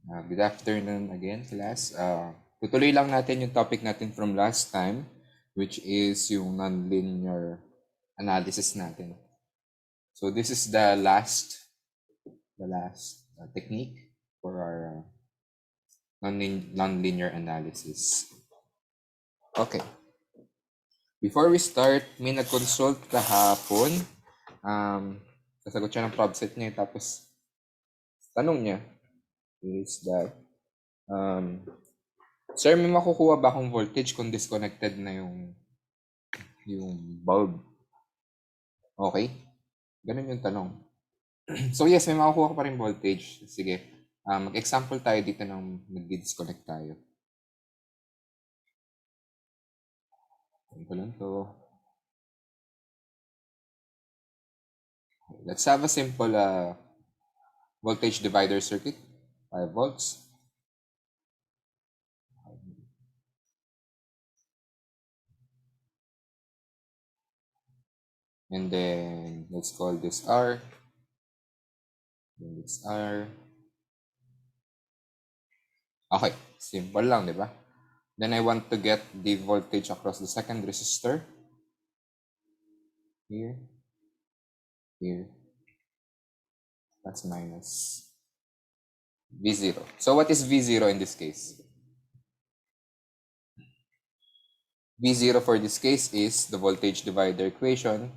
Good afternoon again, class. Tutuloy lang natin yung topic natin from last time, which is yung nonlinear analysis natin. So this is the last technique for our nonlinear analysis. Okay. Before we start, may nag-consult kahapon. Sasagot siya ng prob set niya, tapos tanong niya is that, sir, may makukuha ba akong voltage kung disconnected na yung bulb? Okay? Ganun yung tanong. So yes, may makukuha ka pa rin voltage. Sige. Mag-example tayo dito ng nag-disconnect tayo. Ganito lang to. Let's have a simple voltage divider circuit. 5 volts. And then, let's call this R. Then this R. Okay, simple lang, di ba? Then I want to get the voltage across the second resistor. Here. Here. Plus minus V0. So what is V0 in this case? V0 for this case is the voltage divider equation,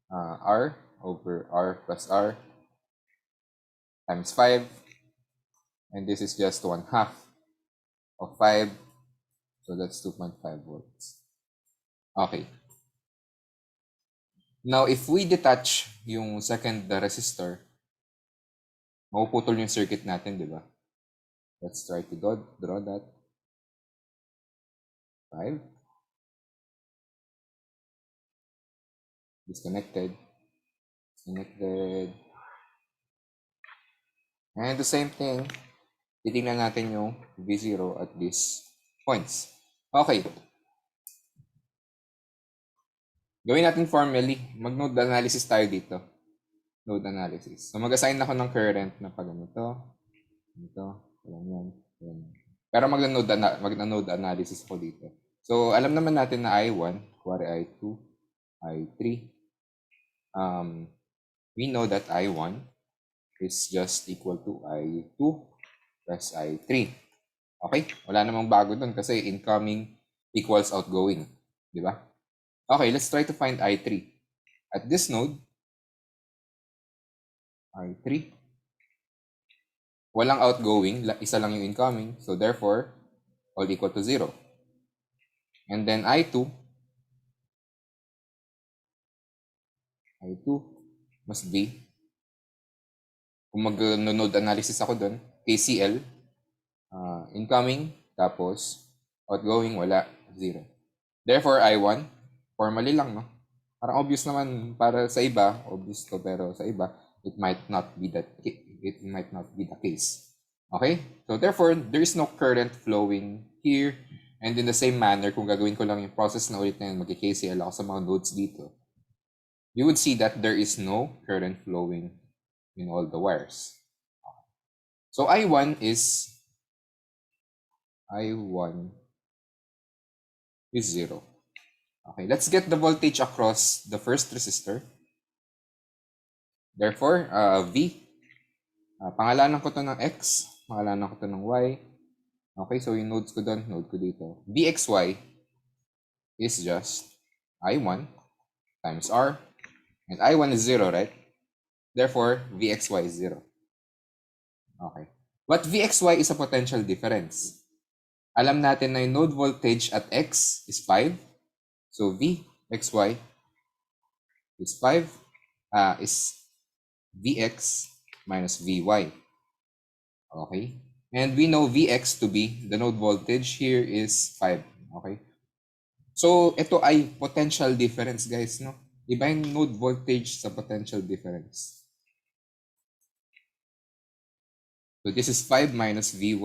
R over R plus R times 5. And this is just 1/2 of 5. So that's 2.5 volts. Okay. Now, if we detach yung second resistor, mapuputol yung circuit natin, di ba? Let's try to draw that. 5. Disconnected. And the same thing, titingnan natin yung V0 at these points. Okay. Gawin natin formally. Mag-node analysis tayo dito. Node analysis. So mag-assign ako ng current na pag ganito. Yan. Pero mag-node analysis ako dito. So alam naman natin na I1, kuwari I2, I3. We know that I1 is just equal to I2 plus I3. Okay? Wala namang bago dun kasi incoming equals outgoing. Di ba? Okay, let's try to find I3. At this node, I3, walang outgoing, isa lang yung incoming. So therefore, all equal to 0. And then I2 must be, kung mag-node analysis ako dun, KCL, incoming, tapos outgoing, wala, 0. Therefore, I1, formally lang, no? Parang obvious naman para sa iba, obvious to, pero sa iba, it might not be the case. Okay? So therefore, there is no current flowing here. And in the same manner, kung gagawin ko lang yung process na ulit na yun, mag-KCL ako sa mga nodes dito, you would see that there is no current flowing in all the wires. So I1 is 0. Okay, let's get the voltage across the first resistor. Therefore, V, pangalanan ko to ng X, pangalanan ko to ng Y. Okay, so yung nodes ko doon, node ko dito. VXY is just I1 times R, and I1 is 0, right? Therefore, VXY is 0. Okay. But VXY is a potential difference. Alam natin na yung node voltage at X is 5. So VXY is 5, is Vx minus Vy. Okay? And we know Vx to be, the node voltage here is 5. Okay? So, ito ay potential difference, guys, no? Iba yung node voltage sa potential difference. So, this is 5 minus Vy.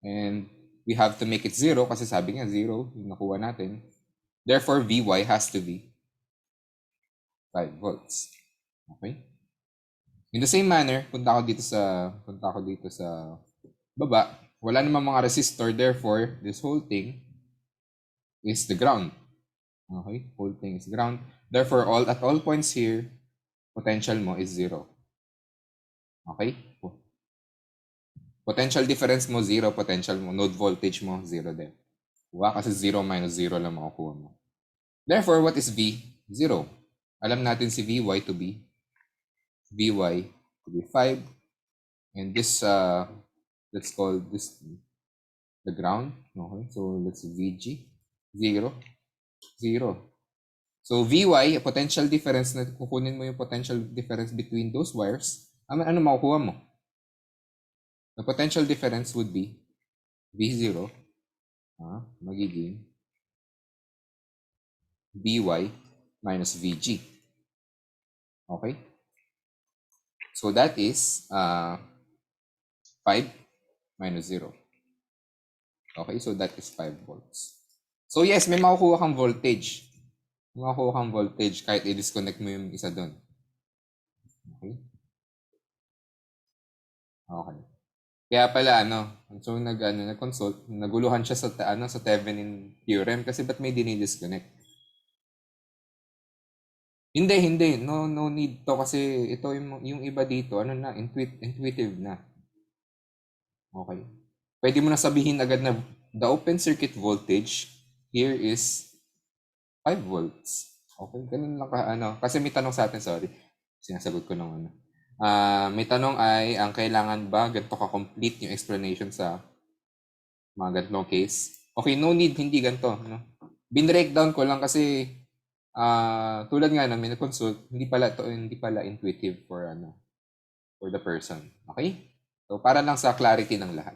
And we have to make it 0 kasi sabi nga 0 yung nakuha natin. Therefore, Vy has to be 5 volts. Okay? In the same manner, punta ako dito sa baba. Wala namang mga resistor, therefore, this whole thing is the ground. Okay? Whole thing is ground. Therefore, at all points here, potential mo is 0. Okay? Potential difference mo, 0. Potential mo, node voltage mo, 0 din. Diba? Kasi 0 minus 0 lang makukuha mo. Therefore, what is V? 0. Alam natin si Vy to be 5. And this, let's call this the ground. Okay? So, let's Vg. 0. 0. So, Vy, potential difference, na kukunin mo yung potential difference between those wires, ano makukuha mo? The potential difference would be V0 magiging Vy minus Vg. Okay? So that is 5 minus 0. Okay? So that is 5 volts. So yes, may makukuha kang voltage. May makukuha kang voltage kahit i-disconnect mo yung isa doon. Okay? Okay. Kaya pala so nag-consult, naguluhan siya sa sa Thevenin theorem kasi ba't may dinidisconnect? Hindi. No need to kasi ito yung iba dito, intuitive na. Okay. Pwede mo na sabihin agad na the open circuit voltage here is 5 volts. Okay, ganun lang kasi may tanong sa atin, sorry. Sinasagot ko ng may tanong ay, ang kailangan ba ganito ka-complete yung explanation sa mga ganitong case? Okay, no need, hindi ganito. Bin-breakdown ko lang kasi tulad nga ng minaconsult, hindi pala intuitive for the person. Okay? So, para lang sa clarity ng lahat.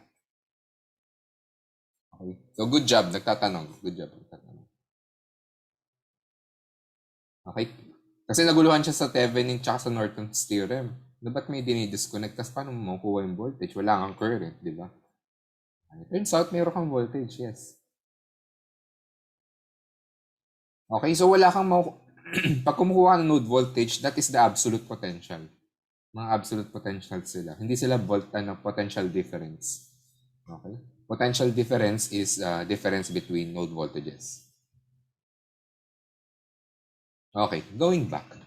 Okay? So, good job, nagtatanong. Good job, nagtatanong. Okay? Kasi naguluhan siya sa Thevenin tsaka sa Norton's theorem. Ba't may dinidisconnect? Tapos paano mo makukuha yung voltage? Wala kang current, di ba? Turns out, mayroon kang voltage, yes. Okay, so wala kang pag kumukuha ng node voltage, that is the absolute potential. Mga absolute potential sila. Hindi sila potential difference. Okay? Potential difference is difference between node voltages. Okay, going back.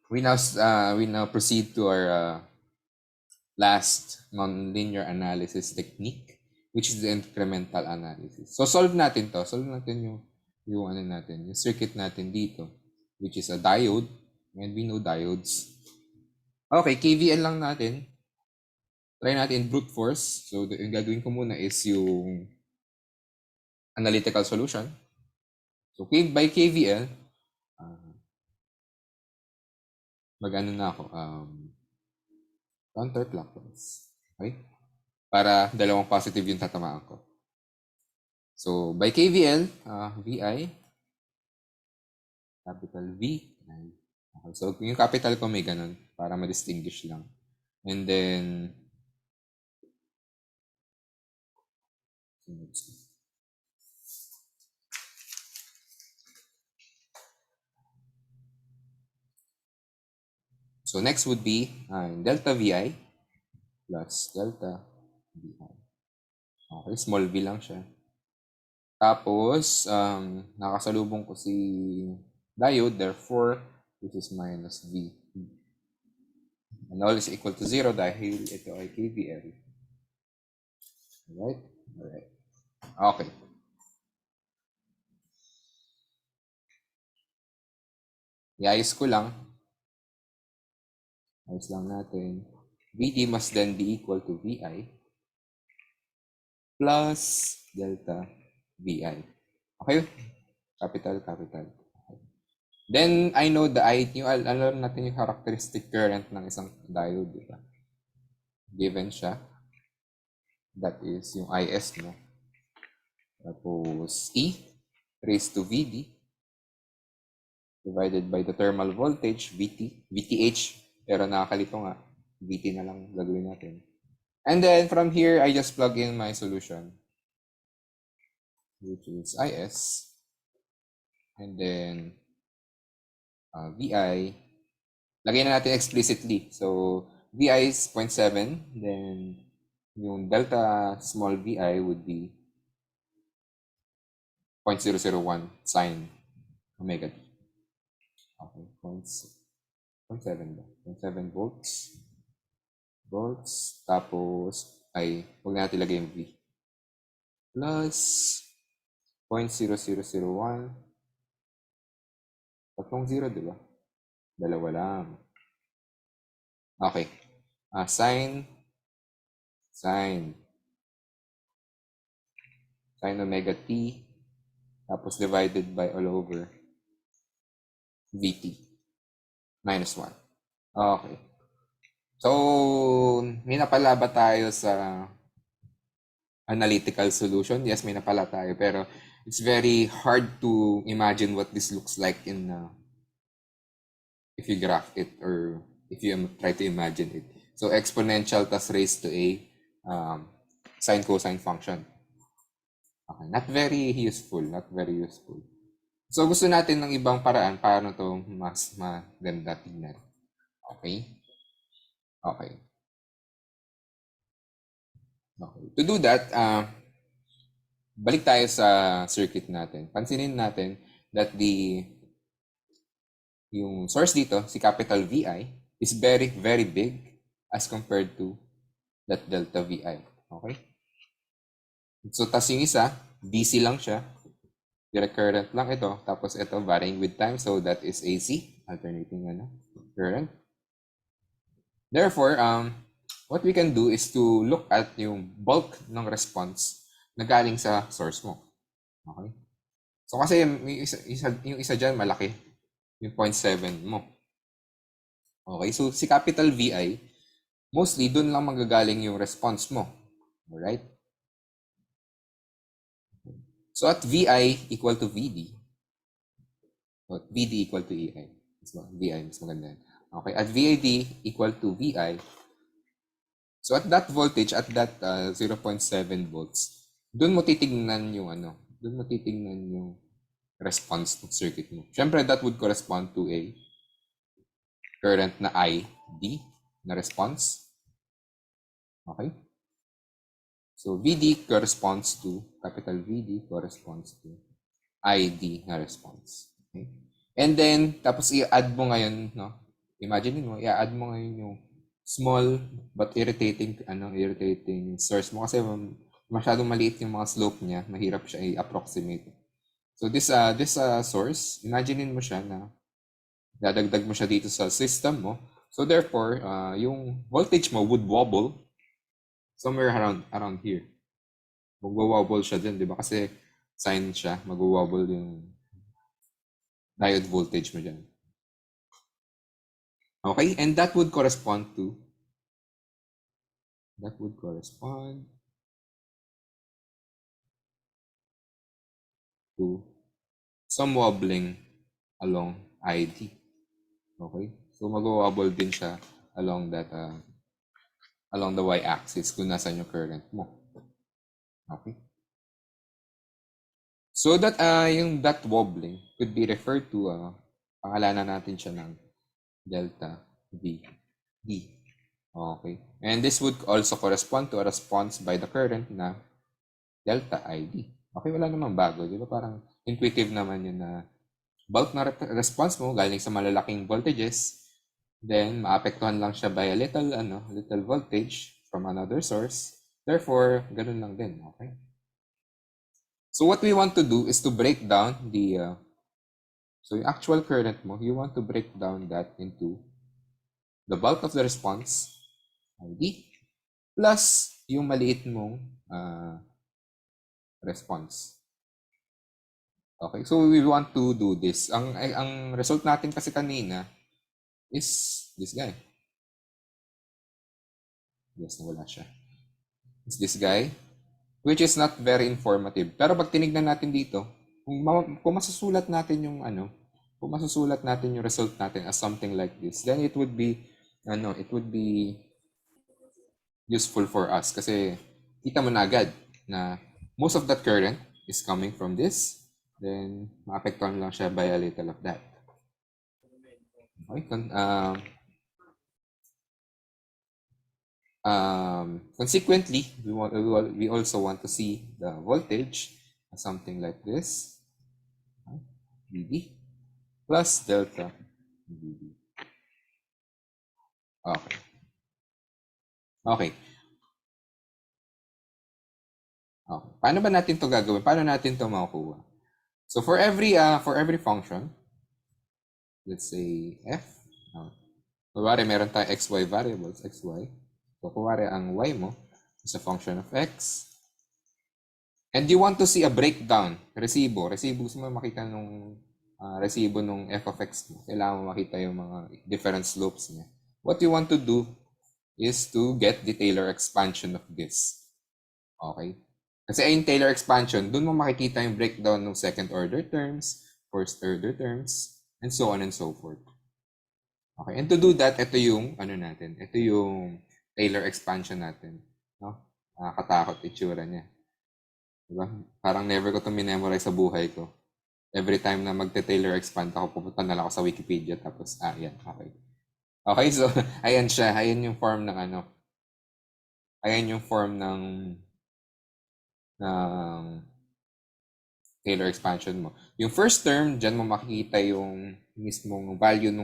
We now proceed to our last nonlinear analysis technique, which is the incremental analysis. So solve natin to. Solve natin yung circuit natin dito, which is a diode, and we know diodes. Okay, KVL lang natin. Try natin brute force. So yung gagawin ko muna is yung analytical solution. So by KVL, mag-ano na ako, counterclockwise. Okay? Para dalawang positive yung tatamaan ko. So by KVL, VI, capital V. Okay, so yung capital ko may ganun para ma-distinguish lang. And then, so next would be delta VI plus delta VI. Okay, small v lang siya. Tapos, nakasalubong ko si diode, therefore, this is minus V. And all is equal to 0 dahil ito ay KVL. Alright? Alright. Okay. I-ayos ko lang. Ayos lang natin. VT must then be equal to VI plus delta VI. Okay? Capital. Okay. Then, I know alam natin yung characteristic current ng isang diode, di ba? Given siya. That is yung IS mo. Tapos, E raised to VD divided by the thermal voltage, VTH. Pero nakakalito nga. VT na lang gagawin natin. And then, from here, I just plug in my solution, which is IS. And then, VI. Lagay na natin explicitly. So, VI is 0.7, then yung delta small VI would be 0.001 sine omega t. Okay, 0.7 ba? 0.7 volts, tapos ay, huwag natin ilagay yung V. Plus 0.0001, tatlong zero, di ba? Dalawa lang. Okay. Sine omega t, tapos divided by all over Vt minus 1. Okay. So, may napala ba tayo sa analytical solution? Yes, may napala tayo. Pero it's very hard to imagine what this looks like in if you graph it or if you try to imagine it. So, exponential tas raised to a sine cosine function. Okay, not very useful. So, gusto natin ng ibang paraan paano to mas maganda tignan. Okay? Okay. To do that, balik tayo sa circuit natin. Pansinin natin that yung source dito, si capital VI, is very, very big as compared to that delta VI. Okay? So, tas yung isa, DC lang siya. Direct current lang ito. Tapos ito, varying with time. So, that is AC, alternating current. Therefore, what we can do is to look at yung bulk ng response na galing sa source mo. Okay? So, kasi yung isa dyan, malaki. Yung 0.7 mo. Okay? So, si capital VI, mostly, dun lang magagaling yung response mo. Alright? So, at VI equal to VD, VD equal to EI. VI, mas maganda. Okay? At VID equal to VI, so at that voltage, at that 0.7 volts, doon mo titingnan yung response ng circuit mo. Siyempre, that would correspond to a current na ID na response. Okay? So, VD corresponds to, capital VD corresponds to ID na response. Okay? And then, tapos i-add mo ngayon, no? Imagine mo, i-add mo ngayon yung small but irritating source mo kasi masyadong maliit yung mga slope niya, mahirap siya i-approximate. So this source, imaginein mo siya na dadagdag mo siya dito sa system mo. So therefore, yung voltage mo would wobble somewhere around here. Mag-wobble siya din, di ba? Kasi sine siya, mag-wobble yung diode voltage mo dyan. Okay, and that would correspond to some wobbling along ID. Okay, so mag-wobble din siya along that along the y-axis kung nasan yung current mo. Okay, so that yung that wobbling could be referred to pangalanan natin siya ng delta V D. Okay, and this would also correspond to a response by the current na delta ID. Okay, wala namang bago. Di ba parang intuitive naman yun na bulk na response mo galing sa malalaking voltages, then maapektuhan lang siya by a little voltage from another source. Therefore, ganun lang din. Okay? So what we want to do is to break down so yung actual current mo, you want to break down that into the bulk of the response, ID, plus yung maliit mong response. Okay, so we want to do this. Ang result natin kasi kanina is this guy. Yes, nawala siya. It's this guy, which is not very informative. Pero pag tinignan natin dito, kung masusulat natin yung result natin as something like this, then it would be useful for us kasi kita mo na agad na most of that current is coming from this, then maapektuhan lang siya by a little of that. Okay, Consequently, we also want to see the voltage as something like this, VB plus delta VB. Okay. Okay. Okay. Paano ba natin to gagawin? Paano natin to makukuha? So for every function, let's say f, kunwari meron tayong xy variables, xy. So kunwari ang y mo is a function of x. And you want to see a breakdown, resibo. Resibo, gusto mo makita nung resibo nung f of x mo. Kailangan mo makita yung mga different slopes niya. What you want to do is to get the Taylor expansion of this. Okay? Kasi yung Taylor expansion, dun mo makikita yung breakdown ng second order terms, first order terms, and so on and so forth. Okay, and to do that, ito yung ito yung Taylor expansion natin, no? Nakakatakot itsura niya. Diba? Parang never ko ito minemorize sa buhay ko. Every time na magte-Taylor expand ako, pupunta na lang ako sa Wikipedia tapos yan, okay. Okay, so ayan siya, ayan yung form ng ayan yung form ng Taylor expansion mo. Yung first term, dyan mo makikita yung mismong value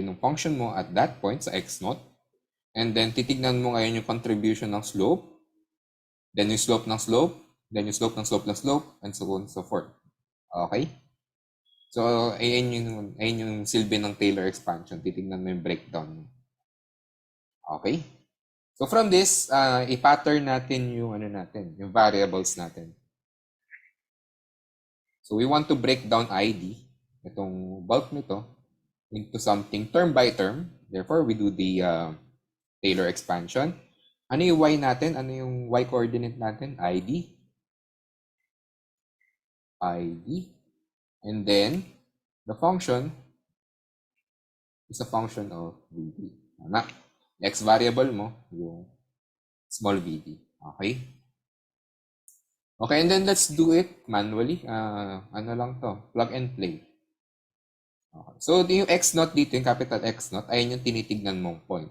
ng function mo at that point sa x0. And then titignan mo ngayon yung contribution ng slope, then yung slope ng slope, then yung slope ng slope ng slope, and so on and so forth. Okay? So, ayan yung silbi ng Taylor expansion. Titignan mo yung breakdown. Okay? So, from this, i-pattern natin yung yung variables natin. So, we want to break down ID, itong bulk nito, into something term by term. Therefore, we do the Taylor expansion. Ano yung y natin? Ano yung y coordinate natin? ID. And then, the function is a function of VD. Tama. X variable mo, yung small VD. Okay? Okay, and then let's do it manually. Ano lang to? Plug and play. Okay. So, yung x0 dito, yung capital X0, ayun yung tinitignan mong point.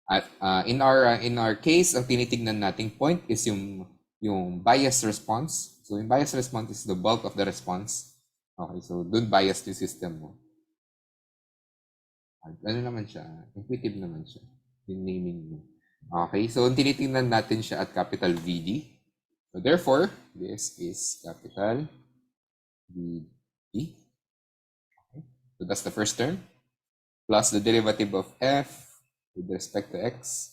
At in our case, ang tinitignan nating point is yung bias response. So, yung bias response is the bulk of the response. Okay, so dun bias yung system mo. Ano naman siya? Intuitive naman siya. Yung naming mo. Okay, so tinitingnan natin siya at capital VD. So therefore, this is capital VD. Okay. So that's the first term. Plus the derivative of f with respect to x.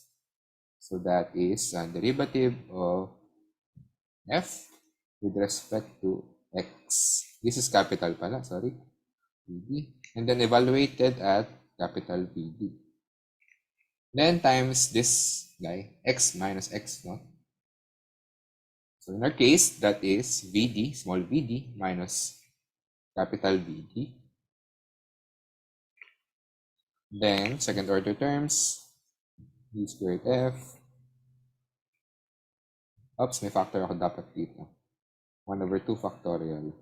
So that is derivative of f with respect to x. This is capital pala, sorry. VD. And then evaluated at capital VD. Then times this guy, x minus x0. So in our case, that is VD, small vd, minus capital VD. Then, second order terms, d squared f. Oops, may factor ako dapat dito. 1/2 factorial.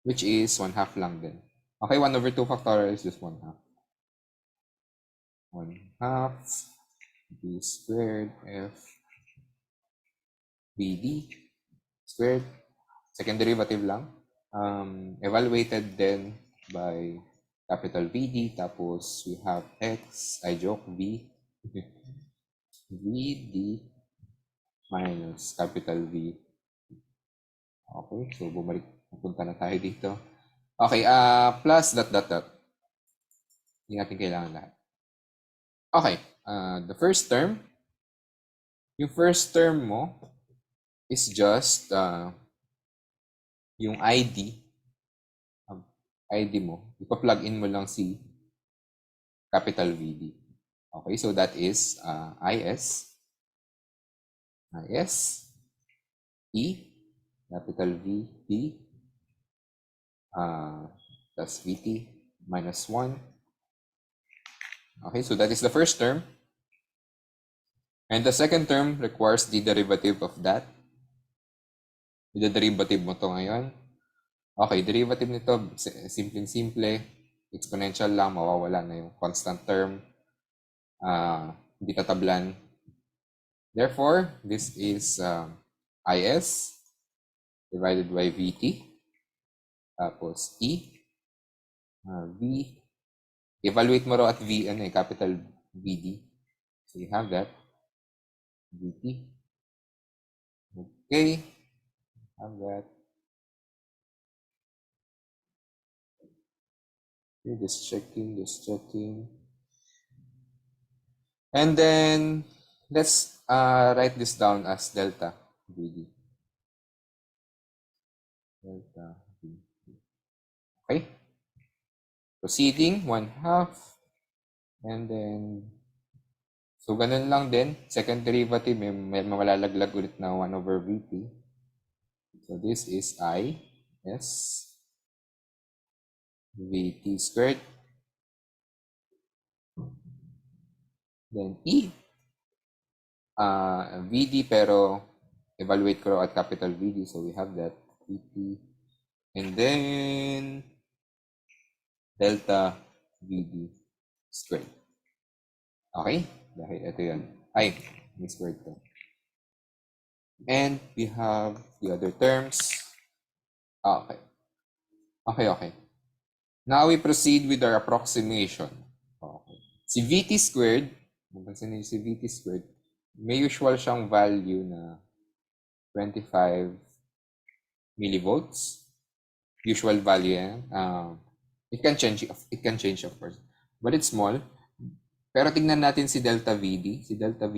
Which is 1/2 lang din. Okay, 1/2 factorial is just 1/2. 1/2 d squared f VD squared. Second derivative lang. Evaluated then by capital VD. Tapos we have x, I joke, V. VD minus capital V. Okay, so bumalik. Punta na tayo dito. Okay, plus dot. Hindi natin kailangan lahat. Okay, the first term. Yung first term mo is just yung ID mo, ipa-plug in mo lang si capital VD. Okay, so that is IS E capital VD plus VT minus 1. Okay, so that is the first term. And the second term requires the derivative of that. The derivative mo to ngayon. Okay, derivative nito, simple. Exponential lang, mawawala na yung constant term. hindi tatablan. Therefore, this is IS divided by VT. Tapos E, V. Evaluate mo raw at V, capital VD. So you have that. VT. Okay. Have that. Okay, just checking. And then, let's write this down as delta VD. Delta VD. Okay. Proceeding, 1/2. And then, so ganun lang din. Second derivative, may malalaglag ulit na 1/VT. So this is I S VT squared. Then E, VD pero evaluate ko at capital VD. So we have that VT. And then delta VD squared. Okay? Dahil ito yun. Ay, may squared to. And we have the other terms. Okay. Okay. Now we proceed with our approximation. Okay. Si VT squared, si VT squared, may usual siyang value na 25 millivolts. Usual value yan. It can change of course. But it's small. Pero tingnan natin si delta VD. Si delta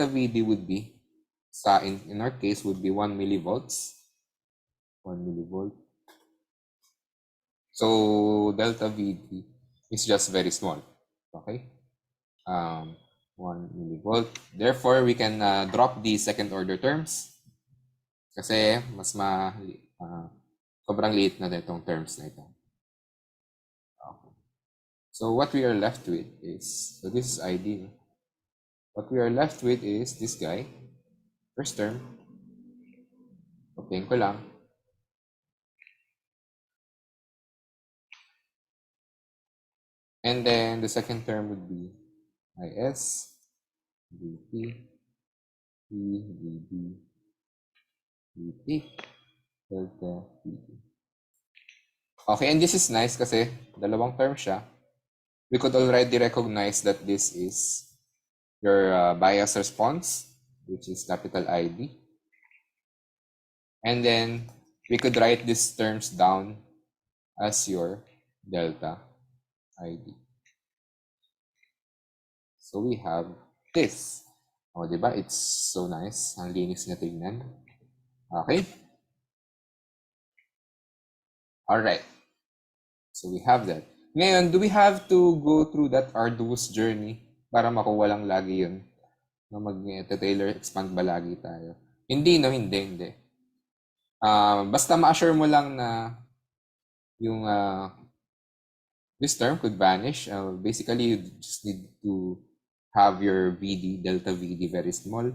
VD would be, in our case, would be 1 millivolts. 1 millivolt. So delta VD is just very small. Okay? 1 millivolt. Therefore, we can drop the second order terms. Kasi mas sobrang liit na itong terms na ito. Okay. So what we are left with is, so this is ID. What we are left with is this guy. First term. Copying ko lang. And then the second term would be IS, VT, E, VD, VT, delta, VT. Okay, and this is nice kasi dalawang term siya. We could already recognize that this is your bias response, which is capital ID. And then we could write these terms down as your delta ID. So we have this. O, diba? It's so nice. Ang linis na tingnan. Okay? Alright. So we have that. Ngayon, do we have to go through that arduous journey para makuha lang lagi yun? Na mag-tailor expand ba lagi tayo? Hindi, no? Hindi. Basta ma-assure mo lang na yung this term could vanish. Basically, you just need to have your VD, delta VD very small.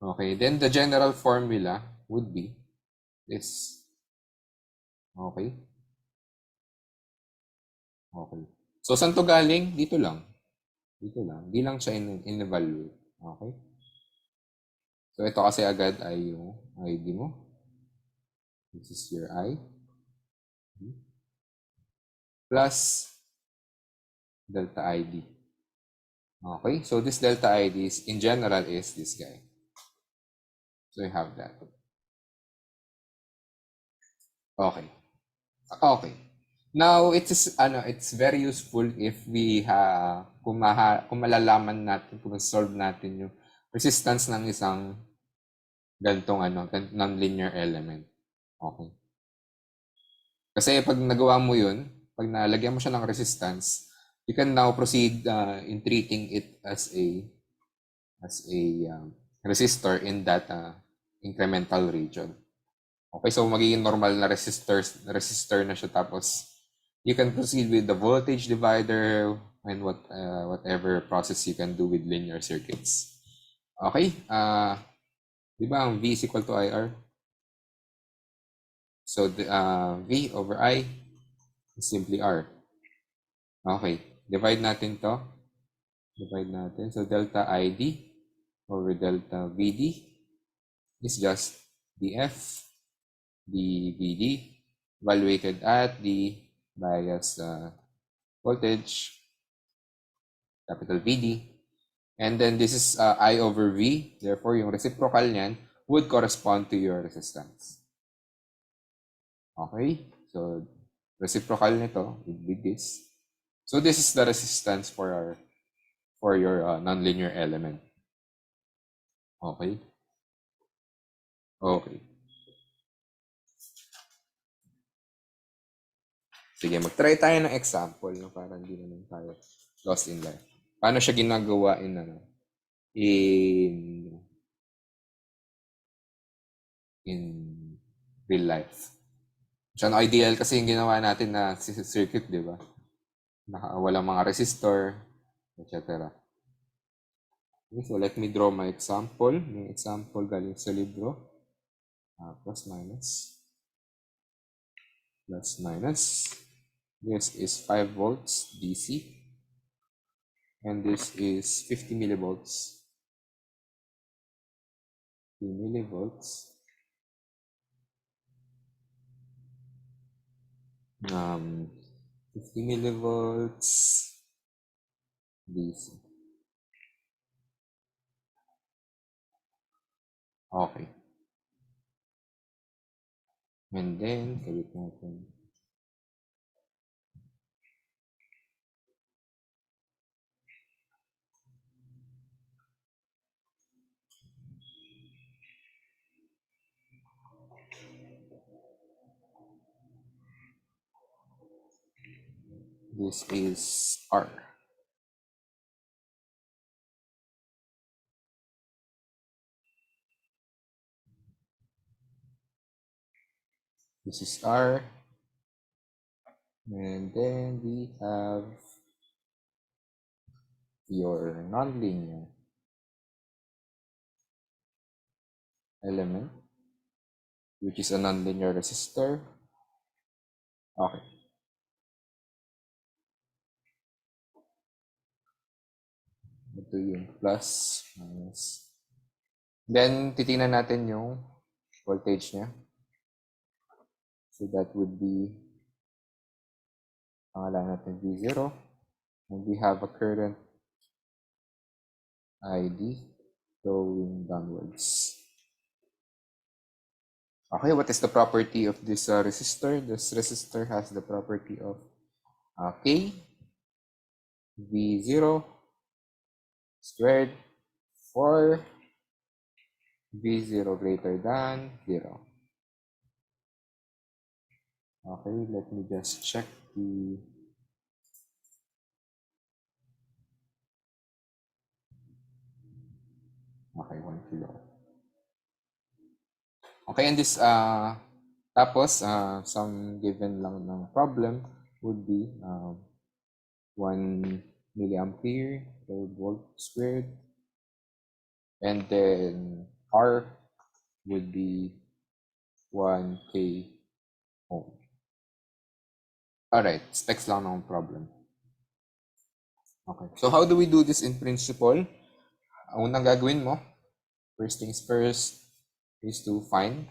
Okay, then the general formula would be this. Okay. So, saan to galing? Dito lang. Di lang siya in-evaluate. Okay. So, ito kasi agad ay yung ID mo. This is your I. Plus delta ID. Okay. So, this delta ID is, in general, is this guy. So, you have that. Okay. Now, it's very useful if we kung malalaman natin, kung solve natin yung resistance ng isang ganitong non-linear element. Okay. Kasi pag nagawa mo yun, pag nalagyan mo siya ng resistance, you can now proceed in treating it as a resistor in that incremental region. Okay, so magiging normal na resistor na siya, tapos you can proceed with the voltage divider and whatever process you can do with linear circuits. Okay, di ba ang V is equal to IR? So the V over I is simply R. Okay, divide natin to. Divide natin. So delta ID over delta VD is just dF dVD evaluated at the bias voltage, capital VD. And then this is I over V. Therefore, yung reciprocal niyan would correspond to your resistance. Okay? So, reciprocal nito would be this. So, this is the resistance for your nonlinear element. Okay? Okay. Sige, mag-try tayo ng example no, para hindi naman tayo lost in life. Paano siya ginagawa in real life? So, ideal kasi yung ginawa natin na circuit, di ba? Walang mga resistor, etc. Okay, so let me draw my example. May example galing sa libro. Plus minus. Plus minus. This is 5 volts DC. And this is 50 millivolts. 50 millivolts. 50 millivolts DC. Okay. And then, kabit natin. This is R. This is R. And then we have your nonlinear element, which is a nonlinear resistor. Okay. Ito yung plus, minus. Then, titingnan natin yung voltage niya. So, that would be, pangalan natin V0. And we have a current ID going downwards. Okay, what is the property of this resistor? This resistor has the property of K V0 squared for V0 greater than 0. Okay, let me just check the okay, 1 kilo. Okay, and this tapos some given lang ng problem would be 1 milliampere per volt squared, and then R would be 1k ohm. Alright, specs lang ng problem. Okay, so how do we do this in principle? Ang unang gagawin mo, first things first, is to find.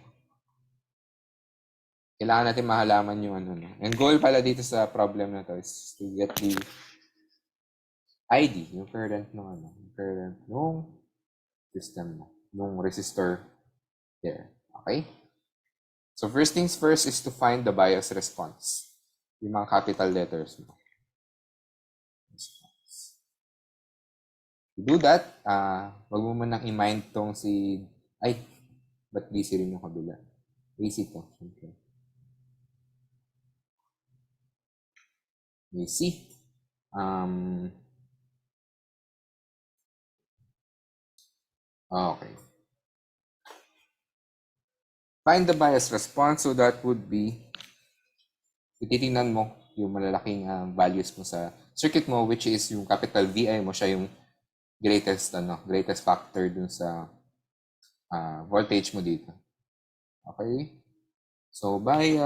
Kailangan natin mahalaman yung ano. And goal pala dito sa problem na to is to get the ID, yung current ng current ng system mo, ng resistor there. Okay? So first things first is to find the bias response. Yung mga capital letters mo. Response. To do that, wag mo munang i-mind tong si, ba't busy rin yung kabila? AC to. Okay. AC. Okay. Find the bias response, so that would be, titingnan mo yung malalaking values mo sa circuit mo, which is yung capital VI mo, siya yung greatest factor dun sa voltage mo dito. Okay? So by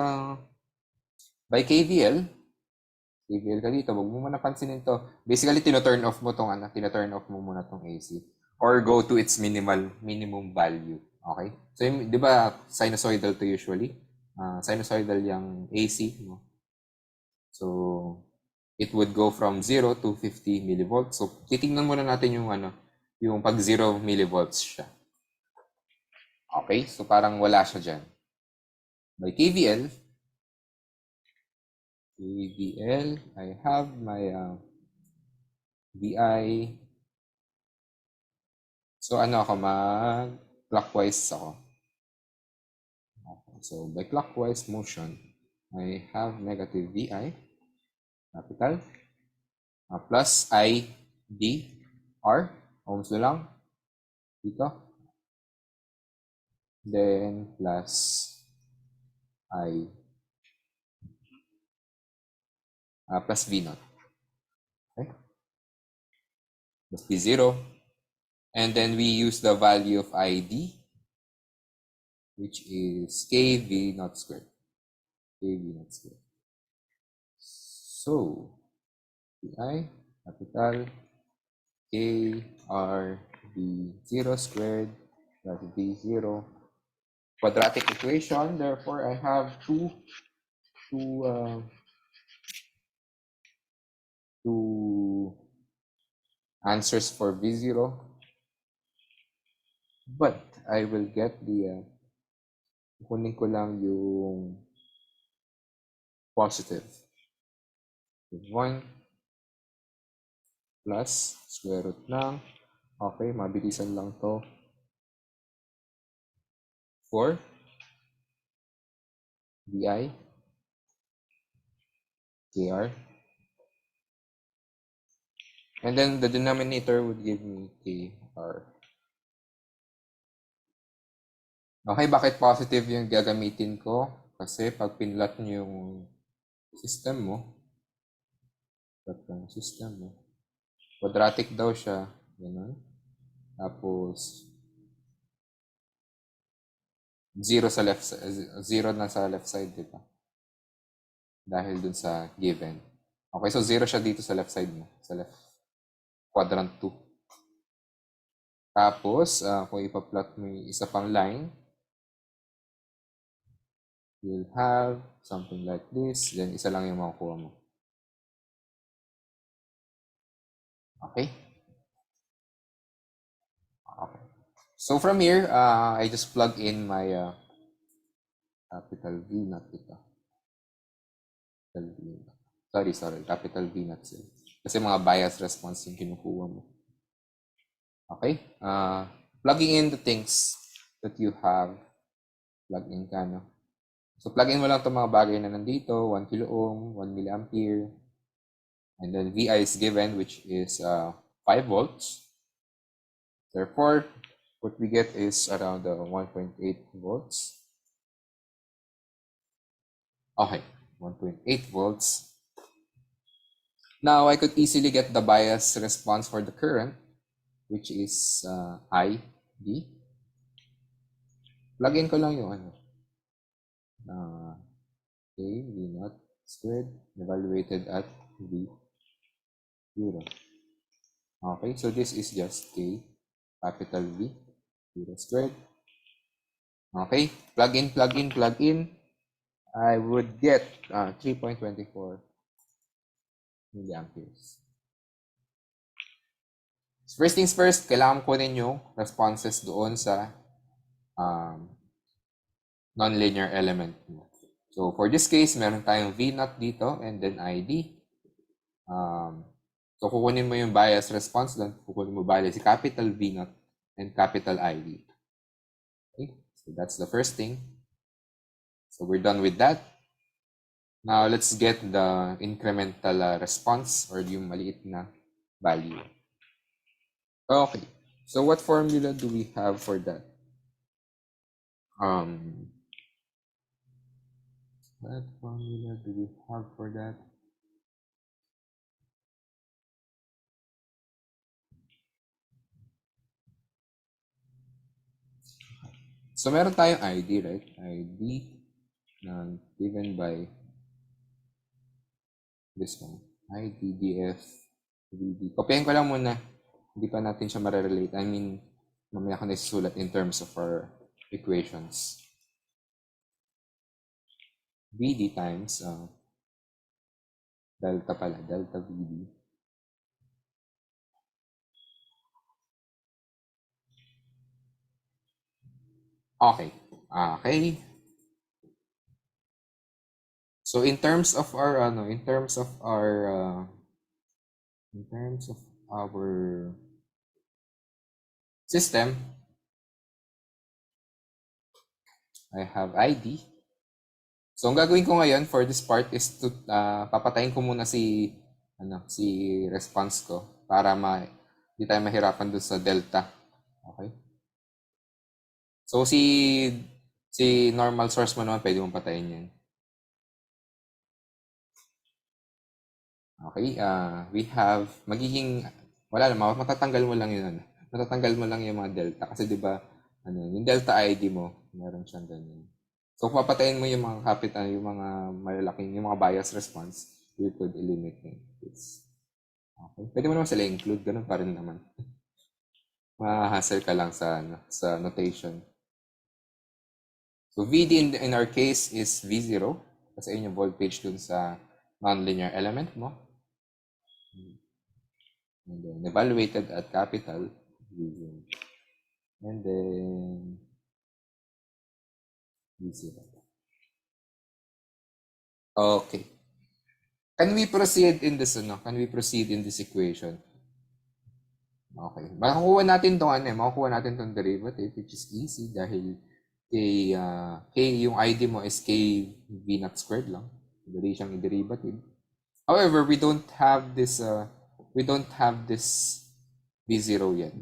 KVL, KVL ka dito, wag mo muna pansinin to. Basically, tino-turn off mo tong tino-turn off mo muna tong AC. Or go to its minimum value. Okay? So, di ba, sinusoidal to usually? Sinusoidal yung AC, no? So, it would go from 0 to 50 millivolts. So, titingnan muna natin yung pag 0 millivolts siya. Okay? So, parang wala siya dyan. By KVL, I have my VI. So, ako, mag-clockwise ako. Okay. So, by clockwise motion, I have negative VI, capital, plus ID, R, ohms na lang, dito. Then, plus I, plus V naught. Okay? Plus V0. And then we use the value of ID, which is KV naught squared. KV naught squared. So, VI, capital, K, R, V0 squared, plus V0. Quadratic equation, therefore I have two answers for V0, but I will get kunin ko lang yung positive. 1 plus square root lang. Okay, mabilisan lang to. 4 VI KR. And then the denominator would give me KR. Okay, bakit positive yung gagamitin ko? Kasi pag pinlat nyo yung system mo, quadratic daw siya. Ganun. Tapos, 0 sa left side, 0 na sa left side, di ba? Dahil dun sa given. Okay, so 0 siya dito sa left side mo, sa left quadrant 2. Tapos, kung ipa-plot mo yung isa pang line, you'll have something like this. Then, isa lang yung makukuha mo. Okay? Okay. So, from here, I just plug in my capital V naught ito. Capital V naught. Kasi mga bias response yung kinukuha mo. Okay? Plugging in the things that you have. Plug in ka, no? So, plug in mo lang itong mga bagay na nandito. 1 kilo ohm, 1 milliampere. And then VI is given, which is 5 volts. Therefore, what we get is around 1.8 volts. Okay, 1.8 volts. Now, I could easily get the bias response for the current, which is ID. Plug in ko lang yung K, V naught squared, evaluated at V0. Okay, so this is just K, capital V, 0 squared. Okay, plug in. I would get 3.24 milliamperes. First things first, kailangan ko kunin yung responses doon sa nonlinear element. So, for this case, meron tayong V naught dito and then ID. So, kukunin mo yung bias response doon. Kukunin mo bali si capital V naught and capital ID. Okay, so that's the first thing. So, we're done with that. Now, let's get the incremental response or yung maliit na value. Okay, so what formula do we have for that? What formula do we have for that? So, meron tayong ID, right? ID na given by This one. IDDF. VD. Kopyahin ko lang muna. Hindi pa natin siya marerelate. I mean, mamaya ko na isusulat in terms of our equations. VD times delta pala. Delta VD. Okay. Okay. So in terms of our system, I have ID. So ang gagawin ko ngayon for this part is to papatayin ko muna si response ko para di tayo mahirapan dun sa delta. Okay? So si normal source mo naman pwede mong patayin yan. Okay, we have wala naman, matatanggal mo lang yun. Matatanggal mo lang yung mga delta kasi 'di ba yung delta ID mo, meron siyang ganyan. So kung papatayin mo yung mga capital, yung mga malalaking, yung mga bias response, you could eliminate this. Okay. Pwede mo naman sila include, ganun pa rin naman. Mahahassle ka lang sa notation. So VD in our case is V0 kasi yun yung voltage dun sa nonlinear element mo. And then evaluated at capital V0. And then V0. Okay. Can we proceed in this equation? Okay. Makukuha natin tong derivative which is easy dahil k yung ID mo is k v naught squared lang. Dali siyang i-derivative. However, we don't have this V0 yet.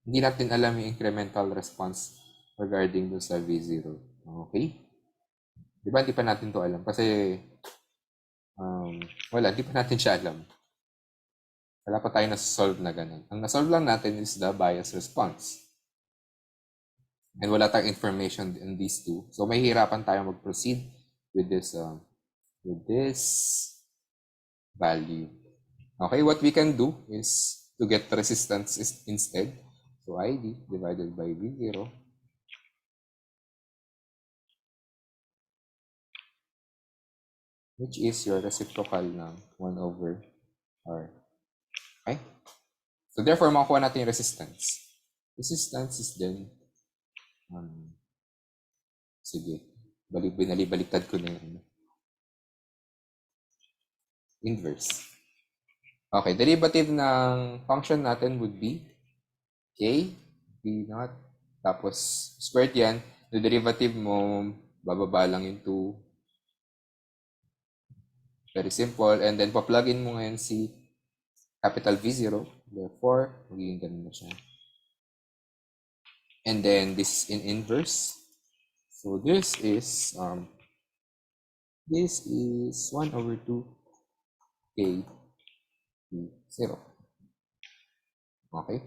Hindi natin alam yung incremental response regarding dun sa V0. Okay? Di ba, hindi pa natin to alam kasi hindi pa natin siya alam. Wala pa tayo na-solve na ganun. Ang na-solve lang natin is the bias response. And wala tayong information in these two. So, may hirapan tayo mag-proceed with this value. Okay, what we can do is to get resistance instead. So, ID divided by V0 which is your reciprocal ng 1 over R. Okay? So, therefore, makukuha natin yung resistance. Resistance is then, sige, binalibaliktad ko na yung inverse. Okay, derivative ng function natin would be k, v naught, tapos squared yan. The derivative mo, bababa lang yung 2. Very simple. And then, pa-plug in mo ngayon si capital V0. Therefore, magiging ganun na siya. And then, this is in inverse. So, this is 1 over 2 k V0. Okay?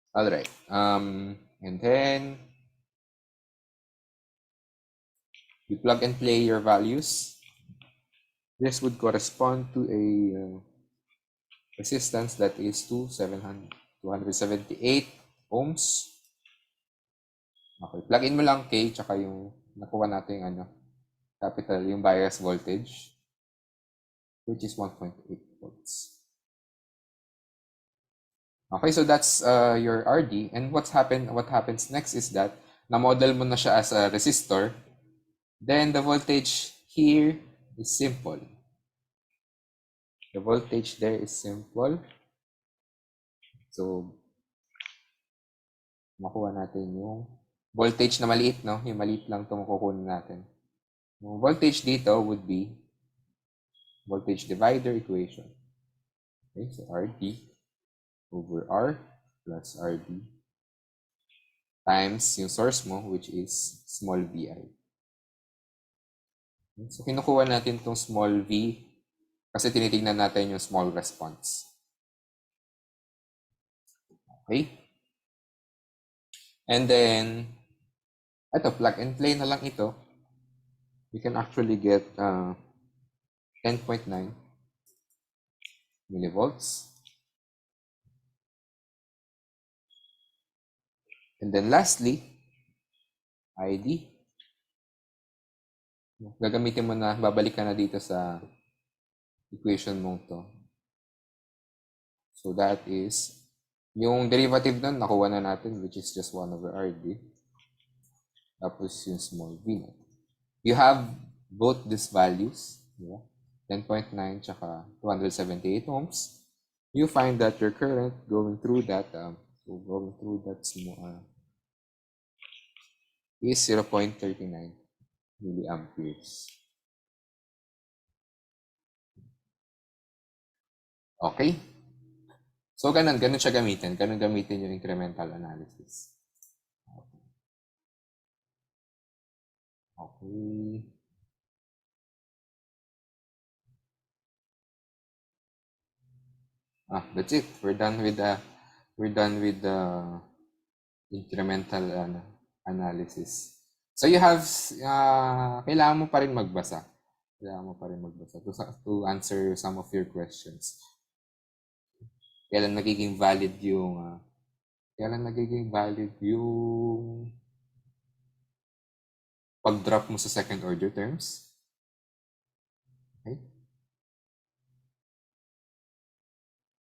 Alright. And then, you plug and play your values. This would correspond to a resistance that is 278 ohms. Okay, plug in mo lang K tsaka yung nakuha natin capital, yung bias voltage, which is 1.8 volts. Okay, so that's your RD. And what happens next is that na-model mo na siya as a resistor. Then the voltage here is simple. The voltage there is simple. So, makuha natin yung voltage na maliit, no? Yung maliit lang itong kukunin natin. Yung voltage dito would be voltage divider equation. Okay, so RD over R plus RD times yung source mo, which is small vi. Okay, so, kinukuha natin itong small v kasi tinitingnan natin yung small response. Okay? And then, plug and play na lang ito. you can actually get 10.9 millivolts. And then lastly, ID. Gagamitin mo na, babalik ka na dito sa equation mo to. So that is, yung derivative nun, nakuha na natin, which is just 1 over RD. Tapos yung small v na. You have both these values, diba? 10.9 tsaka 278 ohms. You find that your current going through that, is 0.39 milliamperes. Okay? So, ganun siya gamitin. Ganun gamitin yung incremental analysis. Okay. That's it. We're done with the incremental analysis. So you have, kailangan mo pa rin magbasa. Kailangan mo pa rin magbasa to answer some of your questions. Kailan nagiging valid yung pag-drop mo sa second order terms. Okay?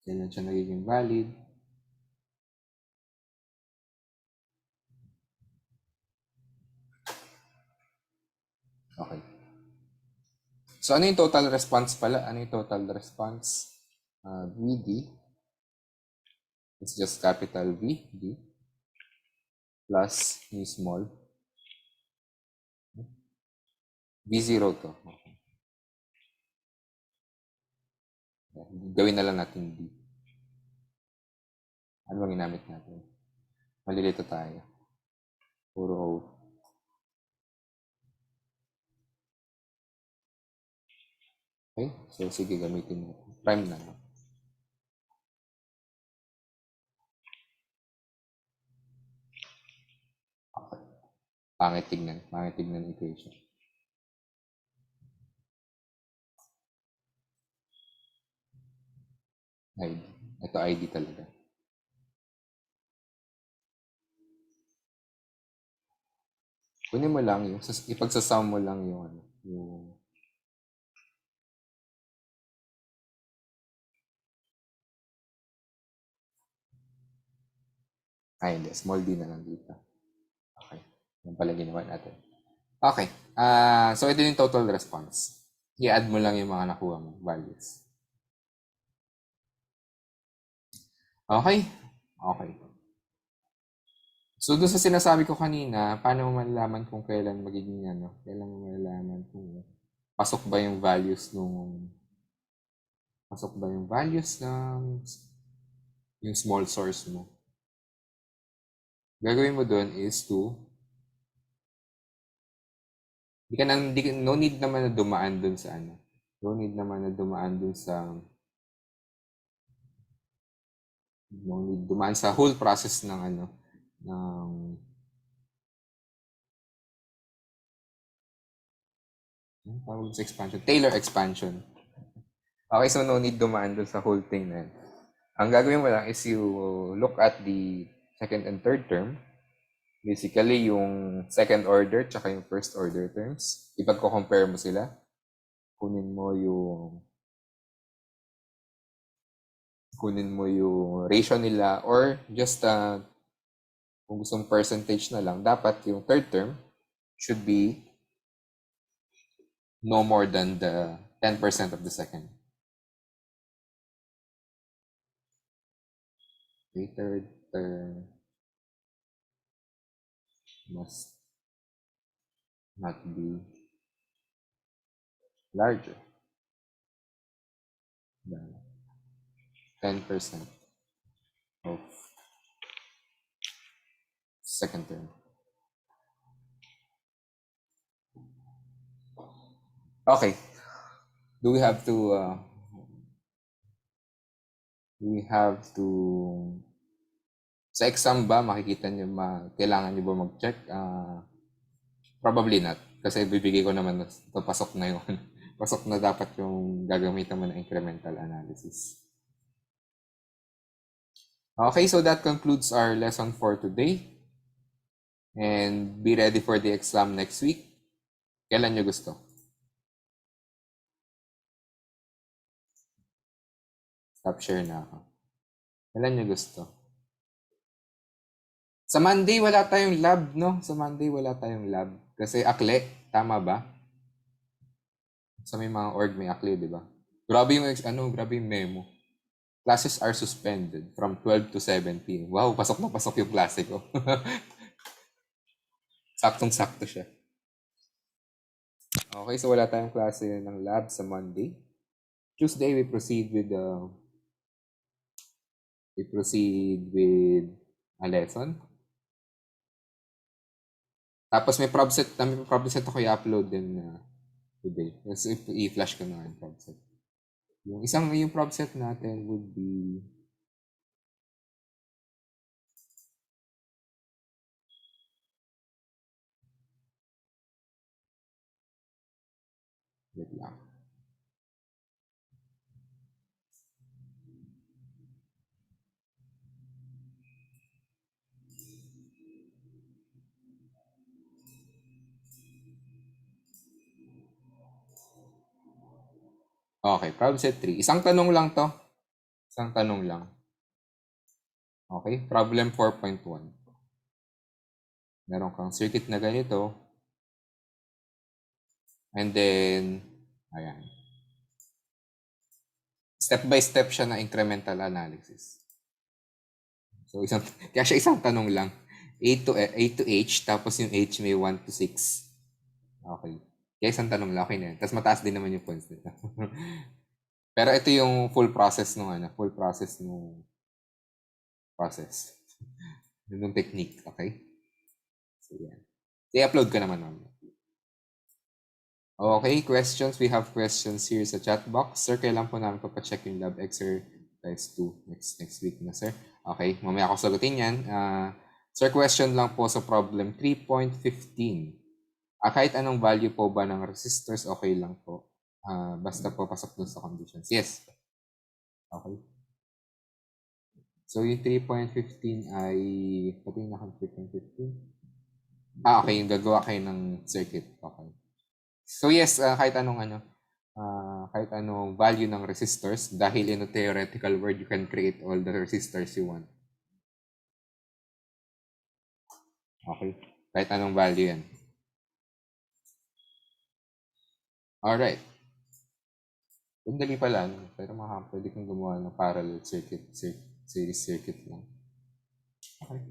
Kailan siya nagiging valid. Okay. So, ano yung total response pala? Ano yung total response? VD is just capital V, D, plus yung small. V0 to. Okay. Gawin na lang natin D. Ano bang ginamit natin? Malilito tayo. Puro O. Okay? So, sige, gamitin mo. Prime na. Okay. Pangit tignan equation. ID. Ito ID talaga. Kunin mo lang yung, ipagsasum mo lang yung hindi. Small d na lang dito. Okay. Yan pala ginawa natin. Okay. So, ito yung total response. I-add mo lang yung mga nakuha mo values. Okay? Okay. So, doon sa sinasabi ko kanina, paano mo malalaman kung kailan magiging kailan mo malalaman kung pasok ba yung values ng yung small source mo. Gagawin mo doon is no need naman na dumaan doon sa No need naman na dumaan doon sa dumaan sa whole process ng tawag sa expansion, Taylor expansion. Okay, so no need dumaan doon sa whole thing na yan. Ang gagawin mo lang is you look at the second and third term. Basically, yung second order tsaka yung first order terms. Ipagko-compare mo sila. Kunin mo yung ratio nila or just kung gustong percentage na lang, dapat yung third term should be no more than the 10% of the second. The third term must not be larger than 10% of second term. Okay. Do we have to sa exam ba makikita niyo kailangan niyo ba mag-check Probably not. Kasi bibigay ko naman ito, pasok na yung pasok na dapat yung gagamitan mo ng incremental analysis. Okay, so that concludes our lesson for today. And be ready for the exam next week. Kailan nyo gusto? Stop share na ako. Kailan nyo gusto? Sa Monday, wala tayong lab, no? Sa Monday, wala tayong lab. Kasi akle, tama ba? Sa may mga org, may akle, di ba? Grabe yung, grabe yung memo. Classes are suspended from 12 to 7 p.m. Wow, pasok na pasok yung klase ko. Saktong-sakto siya. Okay, so wala tayong klase ng lab sa Monday. Tuesday, we proceed with a lesson. Tapos may prob set ako i-upload din today. Kasi i-flash ko na yung prob set. Yung prob set natin would be wait lang. Okay, prob set 3. Isang tanong lang to. Isang tanong lang. Okay, problem 4.1. Meron kang circuit na ganito. And then, ayan. Step by step siya na incremental analysis. So, kaya siya isang tanong lang. A to H, tapos yung H may 1 to 6. Okay. Kaya isang tanong lang, okay na yan. Tapos mataas din naman yung points nito. Pero ito yung full process nung process. Nung technique, okay? So, yan. I-upload ko naman mamaya. Okay, questions. We have questions here sa chat box. Sir, kailan po namin papacheck yung lab exercise 2 next week na, sir? Okay, mamaya ako sagutin yan. Sir, question lang po sa problem 3.15. Kahit anong value po ba ng resistors, okay lang po. Basta po pasok dun sa conditions. Yes. Okay. So, yung 3.15 ay, pati na 3.15? Okay, yung gagawa kayo ng circuit. Okay. So, yes, kahit anong value ng resistors, dahil in a theoretical word, you can create all the resistors you want. Okay. Kahit anong value yan. Alright. Dali pala, no? Pero pwede kong gumawa ng parallel series circuit lang. Okay.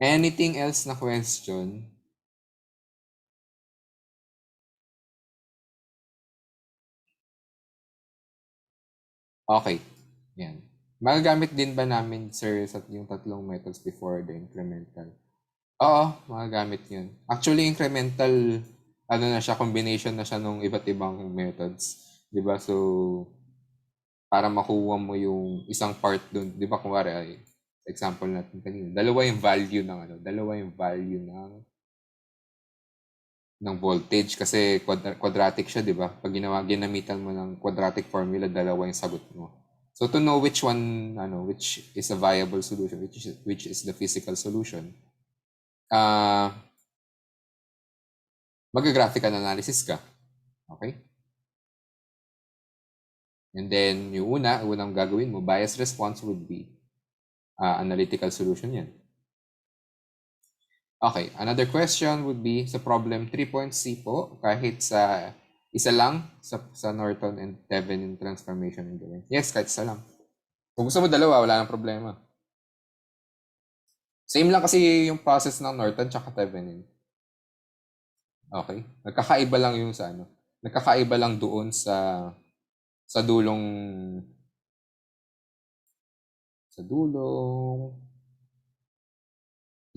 Anything else na question? Okay. Yan. Magagamit din ba namin, sir, sa yung tatlong methods before the incremental? Oo, magagamit yun. Actually, incremental, na siya, combination na siya ng iba't ibang methods. Diba? So, para makuha mo yung isang part dun, di ba, kung ay example natin kanina, dalawa yung value ng voltage kasi quadratic siya, di ba? Pag ginamitan mo ng quadratic formula, dalawa yung sagot mo. So to know which is a viable solution, which is the physical solution, mag-graphical analysis ka. Okay? And then, yung unang gagawin mo, bias response would be analytical solution yan. Okay, another question would be sa problem 3.c po, kahit sa isa lang sa Norton and Thevenin transformation yung gawin. Yes, kahit isa lang. Kung gusto mo dalawa, wala nang problema. Same lang kasi yung process ng Norton tsaka Thevenin. Okay? Nagkakaiba lang yung Nagkakaiba lang doon sa dulong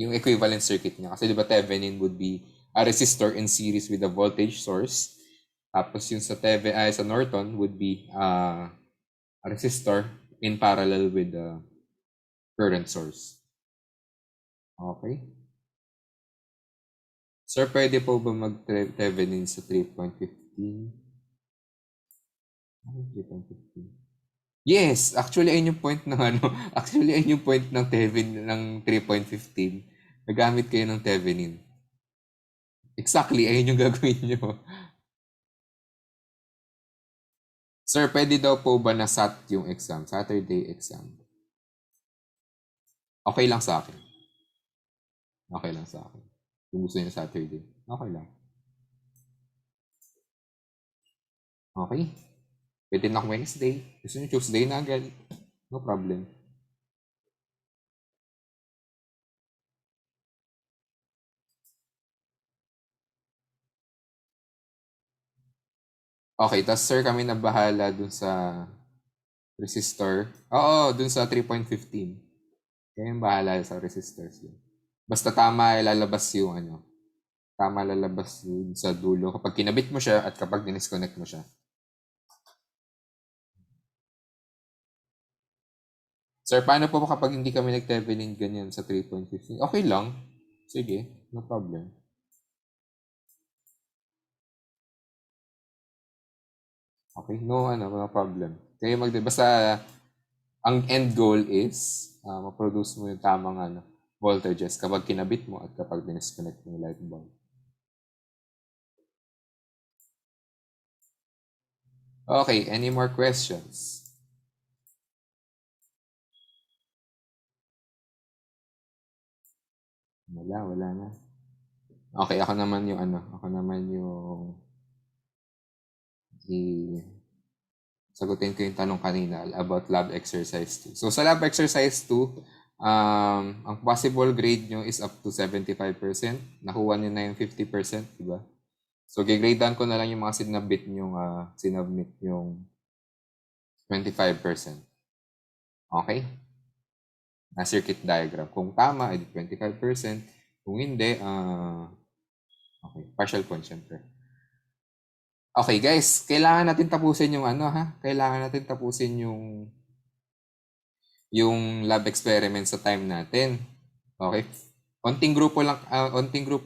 yung equivalent circuit niya. Kasi di ba Thevenin would be a resistor in series with a voltage source. Tapos yung sa Norton would be a resistor in parallel with the current source. Okay? Sir, pwede po ba mag-Thevenin sa 3.15? 3.15. Yes, actually ayun yung point ng ano, actually ayun yung point ng Thevenin ng 3.15. Nagamit kayo ng Thevenin. Exactly, ayun yung gagawin nyo. Sir, pwede daw po ba na SAT yung exam? Saturday exam. Okay lang sa akin. Okay lang sa akin. Kung gusto niyo Saturday. Okay lang. Okay. Pwede na Wednesday. Gusto niyo Tuesday na agad. No problem. Okay, tas sir kami na bahala dun sa resistor. Oo, dun sa 3.15. Kaya yung bahala sa resistors yun. Basta tama lalabas yung ano. Tama lalabas yun sa dulo kapag kinabit mo siya at kapag dinisconnect mo siya. Sir, paano po kapag hindi kami nag-Thevenin ganyan sa 3.15? Okay lang. Sige, no problem. Okay, no problem. Kaya basta ang end goal is ma-produce mo yung tamang voltages kapag kinabit mo at kapag dinisconnect mo yung light bulb. Okay, any more questions? Wala na. Okay, ako naman yung sagutin ko yung tanong kanina about lab exercise 2. So sa lab exercise 2, ang possible grade nyo is up to 75%. Nakuha nyo na yung 50%, di ba? So gigradean ko na lang yung mga sinubmit yung 25%. Okay? Na circuit diagram. Kung tama, edi 25%. Kung hindi, okay, partial point syempre. Okay guys, kailangan natin tapusin yung Kailangan natin tapusin yung lab experiment sa time natin. Okay? Onting grupo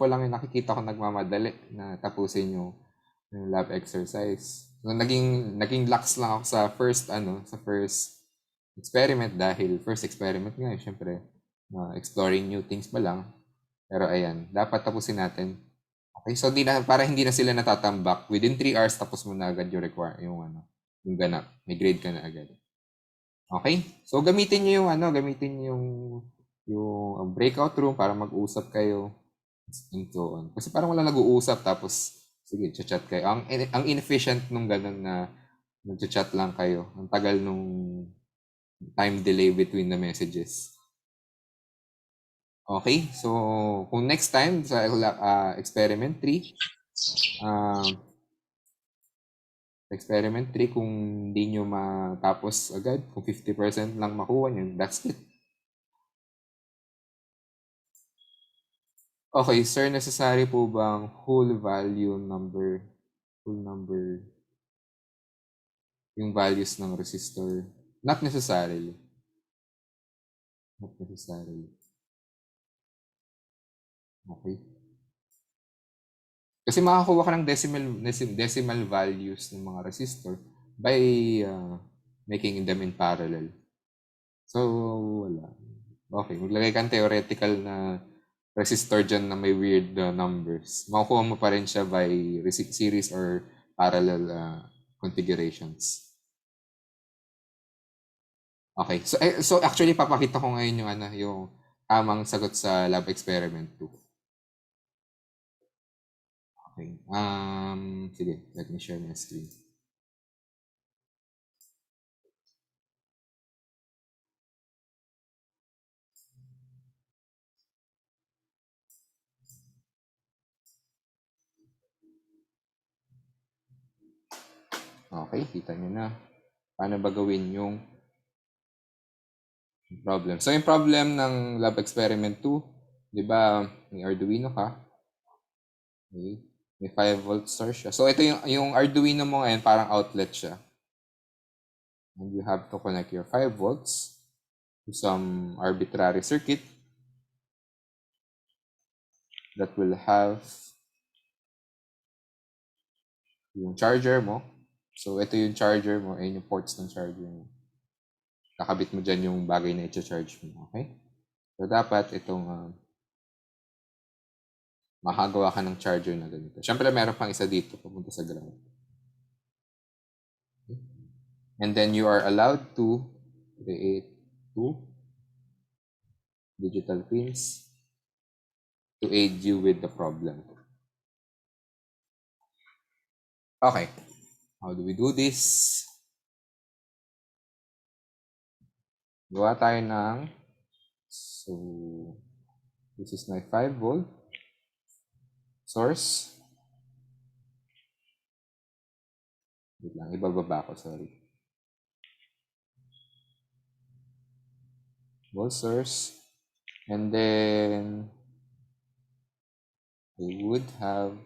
lang yung nakikita ko nagmamadali na tapusin yung lab exercise. So naging lax lang ako sa first experiment dahil first experiment nga, syempre, exploring new things pa lang. Pero ayan, dapat tapusin natin. Okay, so para hindi na sila natatambak, within 3 hours tapos mo na agad yung ganap. May grade ka na agad. Okay? So gamitin niyo yung breakout room para mag-usap kayo and so on. Kasi parang wala nag-uusap tapos sige, chat kayo. Ang inefficient nung ganun na nag-chat lang kayo. Ang tagal nung time delay between the messages. Okay? So kung next time sa experiment 3, experiment 3, kung hindi nyo matapos agad, kung 50% lang makuha nyo, that's it. Okay, sir, necessary po bang whole number, yung values ng resistor? Not necessarily. Not necessarily. Okay. Kasi makakuha ka ng decimal values ng mga resistor by making them in parallel. So, wala. Okay, maglagay kang theoretical na resistor dyan na may weird numbers. Makukuha mo pa rin siya by series or parallel configurations. Okay. So actually papakita ko ngayon yung tamang sagot sa lab experiment 2. Okay. Sige, let me share my screen. Okay, kita niyo na. Paano ba gawin yung problem? So yung problem ng lab experiment 2, 'di ba, may Arduino ka. Okay. May 5 volt source siya. So ito yung Arduino mo ngayon, parang outlet siya. And you have to connect your 5 volts to some arbitrary circuit that will have yung charger mo. So, ito yung charger mo, ayun yung ports ng charger mo. Kakabit mo dyan yung bagay na i-charge mo, okay? So, dapat itong makagawa ka ng charger na ganito. Siyempre, meron pang isa dito papunta sa ground. Okay? And then, you are allowed to create 2 digital pins to aid you with the problem. Okay. How do we do this? Gawa tayo ng, so, this is my 5 volt source. Wait lang, ibababa ko, sorry. Volt source. And then, we would have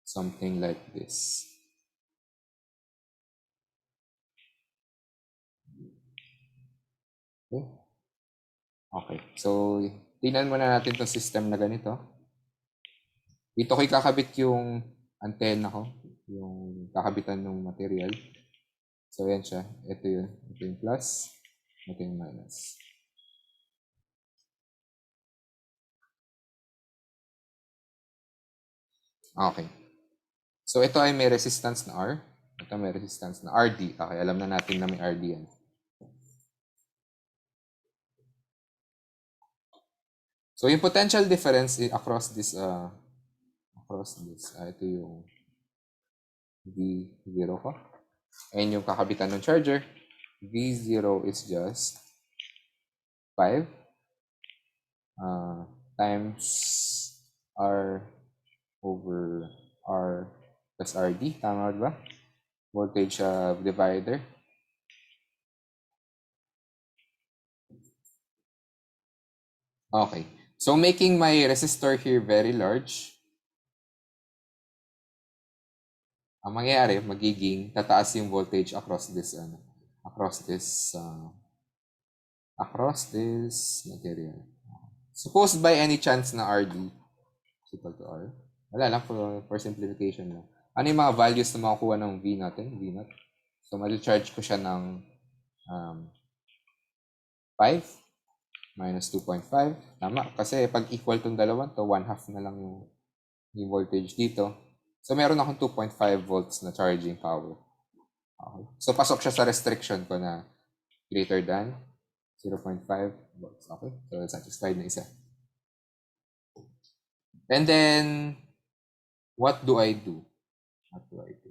something like this. Okay. Okay. So, tingnan muna natin itong system na ganito. Dito ko ikakabit yung antenna ko, yung kakabitan ng material. So, yan siya. Ito yun. Ito yung plus. Ito yung minus. Okay. So, ito ay may resistance na R. Ito may resistance na RD. Okay, alam na natin na may RD yan. So, yung potential difference across this, ito yung V0 ko. Ayan yung kakabitan ng charger. V0 is just 5 times R over R plus RD. Tama ba? Voltage divider. Okay. So, making my resistor here very large, ang mangyayari, magiging tataas yung voltage across this material. Suppose by any chance na RD is equal to R. Wala lang, for simplification lang. Ano yung mga values na makukuha ng V natin? V0. So, mag-charge ko siya ng 5 minus 2.5. Tama, kasi pag equal tong dalawa to, 1/2 na lang yung voltage dito. So, meron akong 2.5 volts na charging power. Okay. So, pasok siya sa restriction ko na greater than 0.5 volts. Okay? So, satisfied na isa. And then, what do I do? What do I do?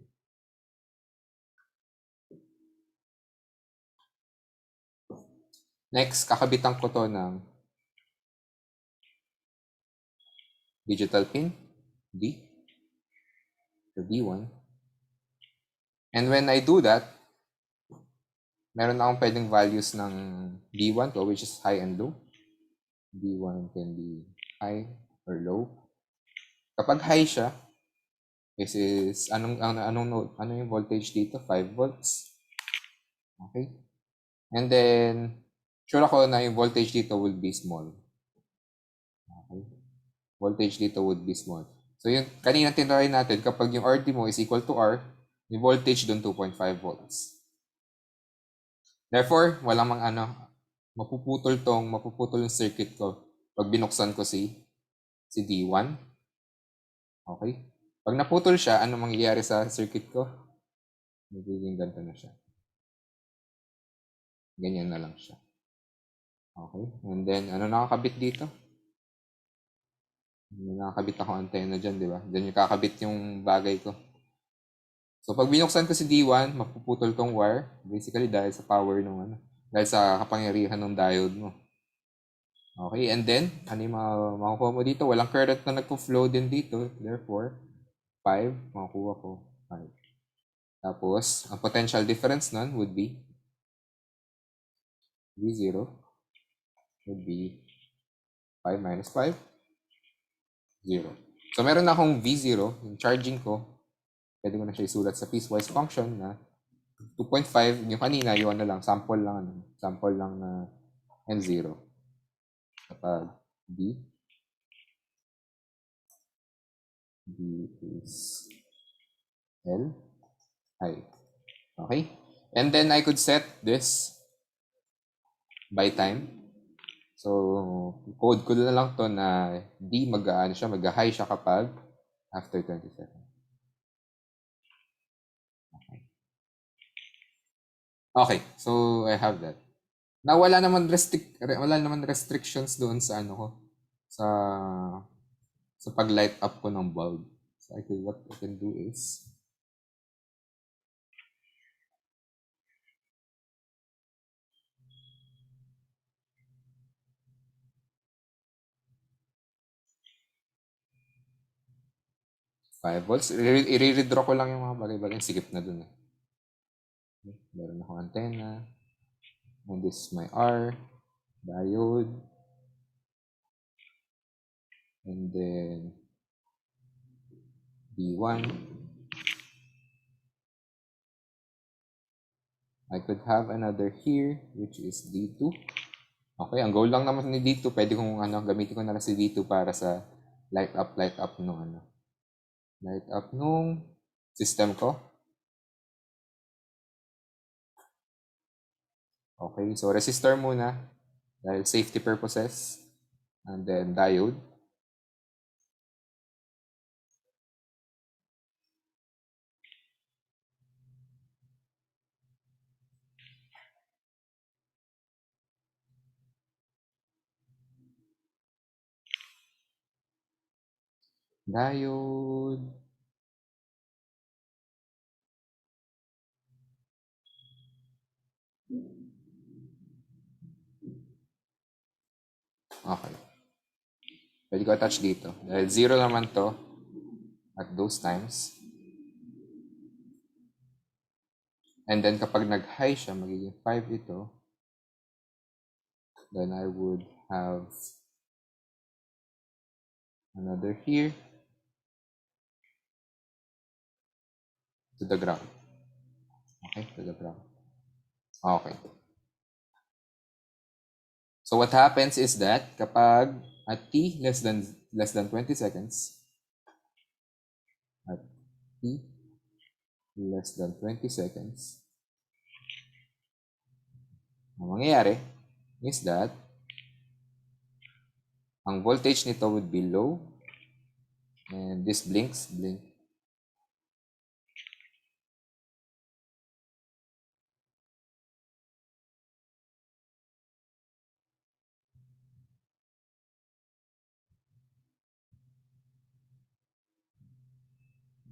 Next, kakabitan ko to ng digital pin, D, so D1. And when I do that, meron akong pwedeng values ng D1 to, which is high and low. D1 can be high or low. Kapag high siya, this is, ano yung voltage dito? 5 volts. Okay? And then, sure ako na yung voltage dito will be small. Okay? Voltage dito would be small. So, yung kanina tinry natin, kapag yung RT mo is equal to R, yung voltage doon 2.5 volts. Therefore, walang mapuputol yung circuit ko pag binuksan ko si D1. Okay? Pag naputol siya, ano mangyayari sa circuit ko? Magiging ganito na siya. Ganyan na lang siya. Okay? And then, ano nakakabit dito? Nakakabit ako antenna dyan, di ba? Diyan yung kakabit yung bagay ko. So, pag binuksan ko si D1, mapuputol tong wire. Basically, dahil sa power ng dahil sa kapangyarihan ng diode mo. Okay, and then, ano yung makukuha mo dito? Walang current na nagpo-flow din dito. Therefore, 5, makukuha ko 5. Tapos, ang potential difference nun would be V0 would be 5 minus 5, 0. So, meron na akong V0, yung charging ko. Pwede ko na siya isulat sa piecewise function na 2.5, yung kanina, yung sample lang na N0. Kapag D, B is L, high. Okay? And then I could set this by time. So, code ko na lang to na D mag-high siya kapag after 20 seconds. Okay, so I have that. Now, wala naman restrictions doon sa ano ko, sa pag-light up ko ng bulb. So, what I can do is, volts. I-redraw ko lang yung mga bagay-bagay. Sigip na dun eh. Okay, meron ako antenna. And this is my R, diode. And then D1. I could have another here, which is D2. Okay, ang goal lang naman ni D2, pwede kong gamitin ko na lang si D2 para sa light up nung system ko. Okay, so resistor muna dahil safety purposes. And then diode. Diode. Okay. Pwede ko attach dito. Dahil 0 naman to at those times. And then kapag nag-high siya, magiging 5 ito. Then I would have another here to the ground. Okay, to the ground. Okay. So what happens is that kapag at t less than 20 seconds, at t less than 20 seconds, ang mangyayari is that ang voltage nito would be low and this blinks, blink.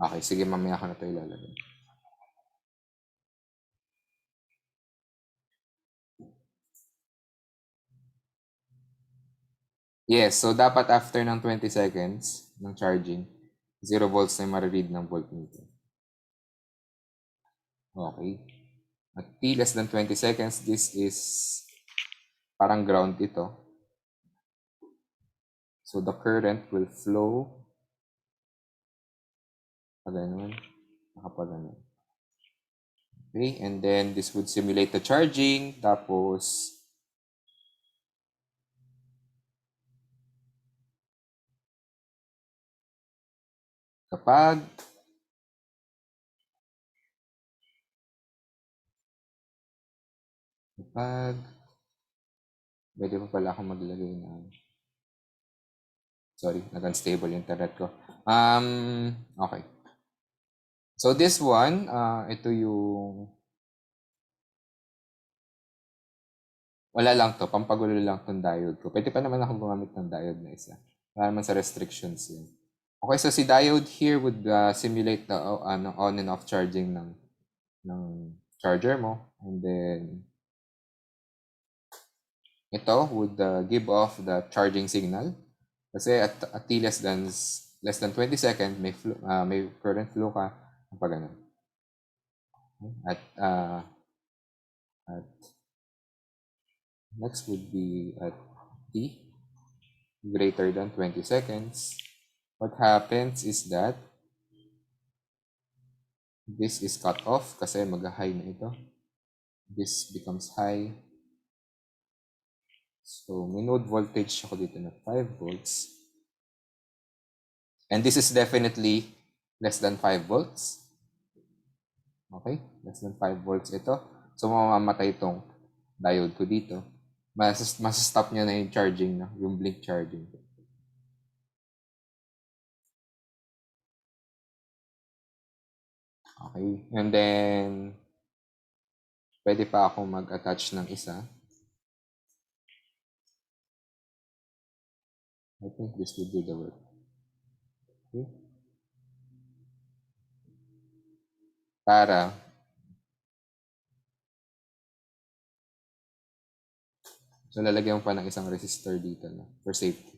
Okay, sige, mamaya ko na ito ilalagay. Yes, so dapat after ng 20 seconds ng charging, 0 volts na yung mariread ng voltmeter. Okay. At t less than 20 seconds, this is parang ground ito. So the current will flow pagano'n, nakapagano'n. Okay, and then this would simulate the charging, tapos kapag pwede pa pala akong maglagay ng sorry, nag-unstable yung internet ko. Okay. So this one, ito yung wala lang to, pampagulo lang tong diode ko. Pwede pa naman ako gumamit ng diode na isa. Wala naman sa restrictions yun. Okay, so si diode here would simulate the on and off charging ng charger mo. And then ito would give off the charging signal. Kasi at t less than 20 seconds, may current flow ka pag ganun. At next would be at t greater than 20 seconds. What happens is that this is cut off kasi mag-high na ito. This becomes high. So, may node voltage ako dito na 5 volts. And this is definitely less than 5 volts. Okay? Less than 5 volts ito. So, mamamatay itong diode ko dito. Mas-stop niya na yung charging na, yung blink charging. Okay. And then, pwede pa akong mag-attach ng isa. I think this will do the work. Okay. Para so lalagyan mo pa ng isang resistor dito na for safety.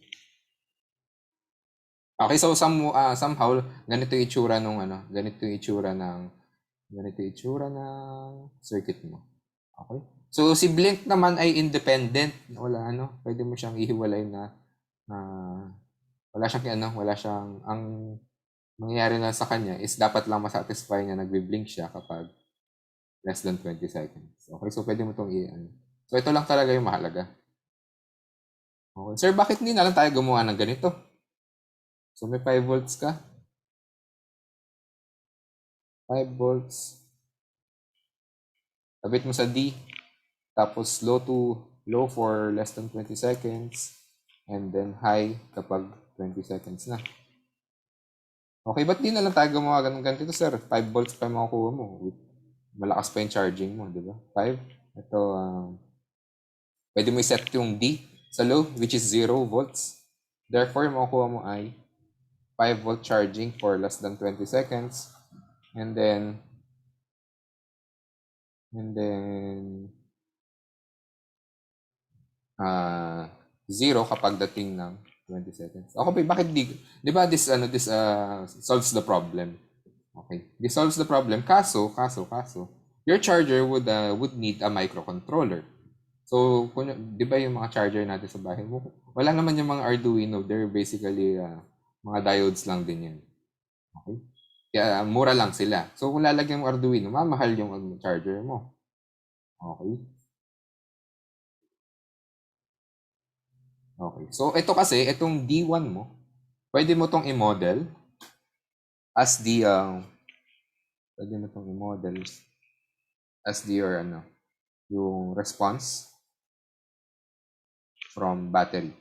Okay, so somehow ganito yung itsura nung ganito yung itsura ng circuit mo. Okay? So si Blink naman ay independent. Wala pwede mo siyang ihiwalay na wala siyang ang mangyayari na sa kanya is dapat lang masatisfy niya nagbi-blink siya kapag less than 20 seconds. Okay, so pwede mo itong So ito lang talaga yung mahalaga. Okay. Sir, bakit hindi na lang tayo gumawa ng ganito? So may 5 volts ka. 5 volts. Kabit mo sa D. Tapos low for less than 20 seconds. And then high kapag 20 seconds na. Okay, ba't di na lang tayo gumawa ganito, sir? 5 volts pa yung makukuha mo. Malakas pa yung charging mo, di ba? 5. Ito, pwede mo i-set yung D sa low, which is 0 volts. Therefore, yung makukuha mo ay 5 volt charging for less than 20 seconds. And then 0 kapag dating ng 20 seconds. Okay, bakit di ba this solves the problem. Okay. This solves the problem. Kaso, your charger would need a microcontroller. So, di ba yung mga charger natin sa bahay mo, wala naman yung mga Arduino. They're basically mga diodes lang din yan. Okay? Kaya mura lang sila. So, kung lalagyan mo Arduino, mamahal yung charger mo. Okay? Okay. So, ito kasi, itong D1 mo, pwede mo tong i-model as pwede mo tong i-model as your yung response from battery.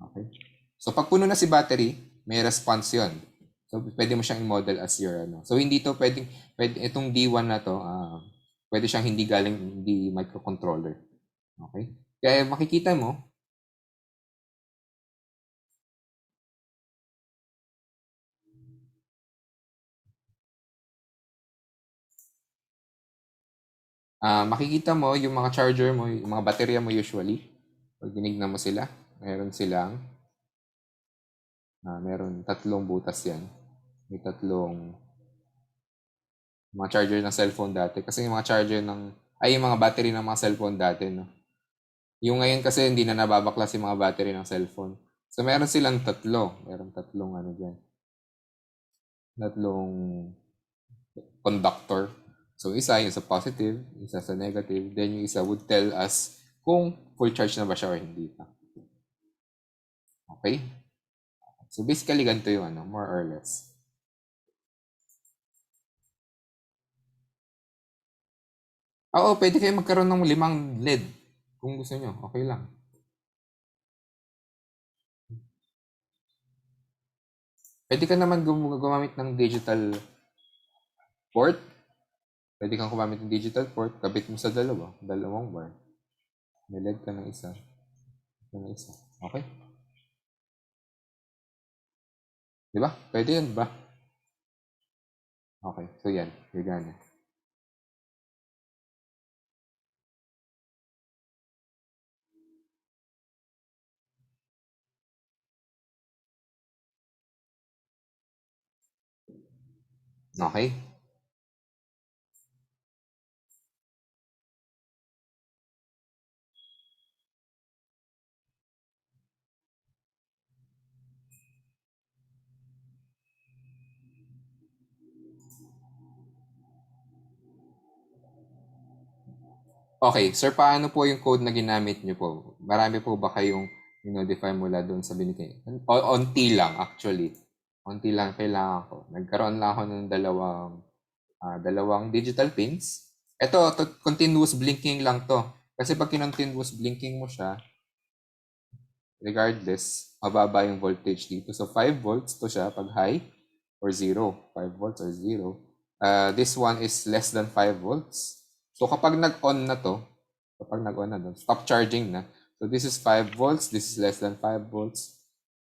Okay? So, pag puno na si battery, may response yon. So, pwede mo siyang i-model as your So, hindi to pwede itong D1 na to, pwede siyang hindi microcontroller. Okay? Kaya makikita mo, makikita mo yung mga charger mo, yung mga baterya mo usually. Pag dinignan mo sila, meron tatlong butas yan. May tatlong mga charger ng cellphone dati. Kasi yung mga charger yung mga battery ng mga cellphone dati, no? Yung ngayon kasi hindi na nababaklas yung mga battery ng cellphone. So meron silang tatlo. Meron tatlong tatlong conductor. So isa yung sa positive, isa sa negative, then yung isa would tell us kung full charge na ba siya or hindi pa. Okay? So basically ganito yung more or less. Oo, pwede kayo magkaroon ng 5 LED. Kung gusto nyo, okay lang. Pwede ka naman gumamit ng digital port. Pwede kang gumamit ng digital port. Kabit mo sa dalawang bar. May LED ka ng isa. Okay? Di ba? Pwede yan ba? Okay, so yan. Gagana. Okay? Okay, sir, paano po yung code na ginamit nyo po? Marami po ba kayong i-modify mula doon sa binigay. Onti lang actually. Onti lang kailangan ko. Nagkaroon lang ako ng dalawang digital pins. Ito, continuous blinking lang to. Kasi pag continuous blinking mo siya, regardless, mababa yung voltage dito. So 5 volts to siya pag high or 0. 5 volts or 0. This one is less than 5 volts. So kapag nag-on na to, stop charging na. So this is 5 volts, this is less than 5 volts.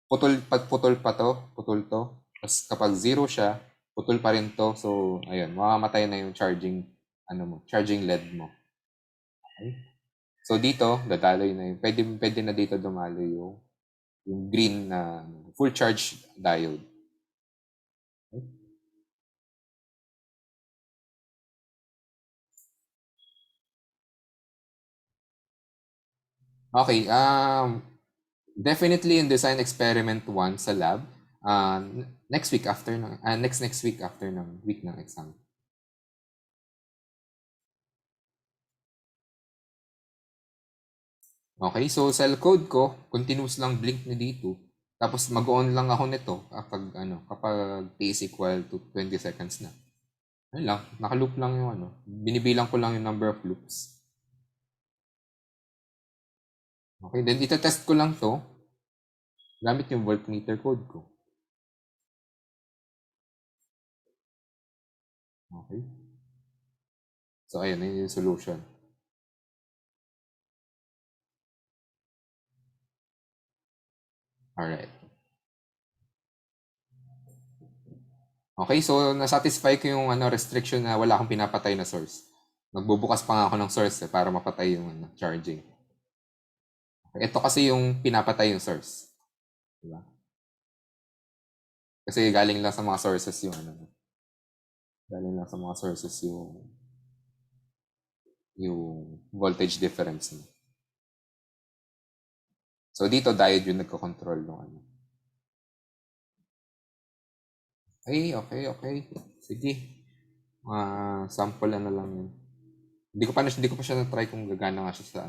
Putol to. Tapos kapag 0 siya, putol pa rin to. So ayun, mamamatay na yung charging LED mo. Okay? So dito, dadaloy na yun. Pwede na dito dumalo yung green na full charge diode. Okay, definitely in design experiment 1 sa lab. Next week after next week after ng week ng exam. Okay, so cell code ko, continuous lang blink na dito. Tapos mag-on lang ako nito kapag t is equal to 20 seconds na. Ayun lang, naka-loop lang yung binibilang ko lang yung number of loops. Okay, then ita-test ko lang to gamit yung voltmeter code ko. Okay. So ayun, yun yung solution. Alright. Okay, so nasatisfy ko yung restriction na wala akong pinapatay na source. Magbubukas pa nga ako ng source para mapatay yung charging. Okay, ito kasi yung pinapatay yung source. Diba? Kasi galing lang sa mga sources yung galing lang sa mga sources yung voltage difference mo. So dito diode yung nagko-control ng Okay. Sige. Sample na lang yun. Hindi ko pa siya na-try kung gagana nga siya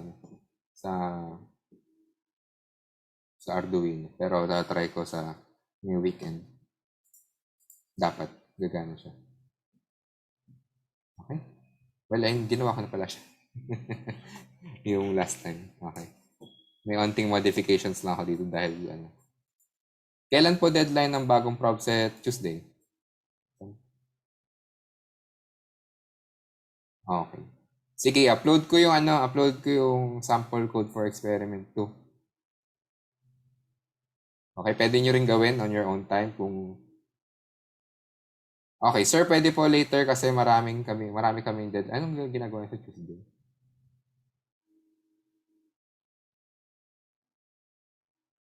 sa Arduino. Pero try ko sa new weekend. Dapat gagana siya. Okay. Well, ginawa ko na pala siya. Yung last time. Okay. May onting modifications lang ako dito dahil Kailan po deadline ng bagong prob set? Tuesday. Okay. Sige, upload ko yung sample code for experiment 2. Okay, pwede nyo rin gawin on your own time kung Okay, sir, pwede po later kasi marami kaming dead. Anong ginagawa sa Tuesday?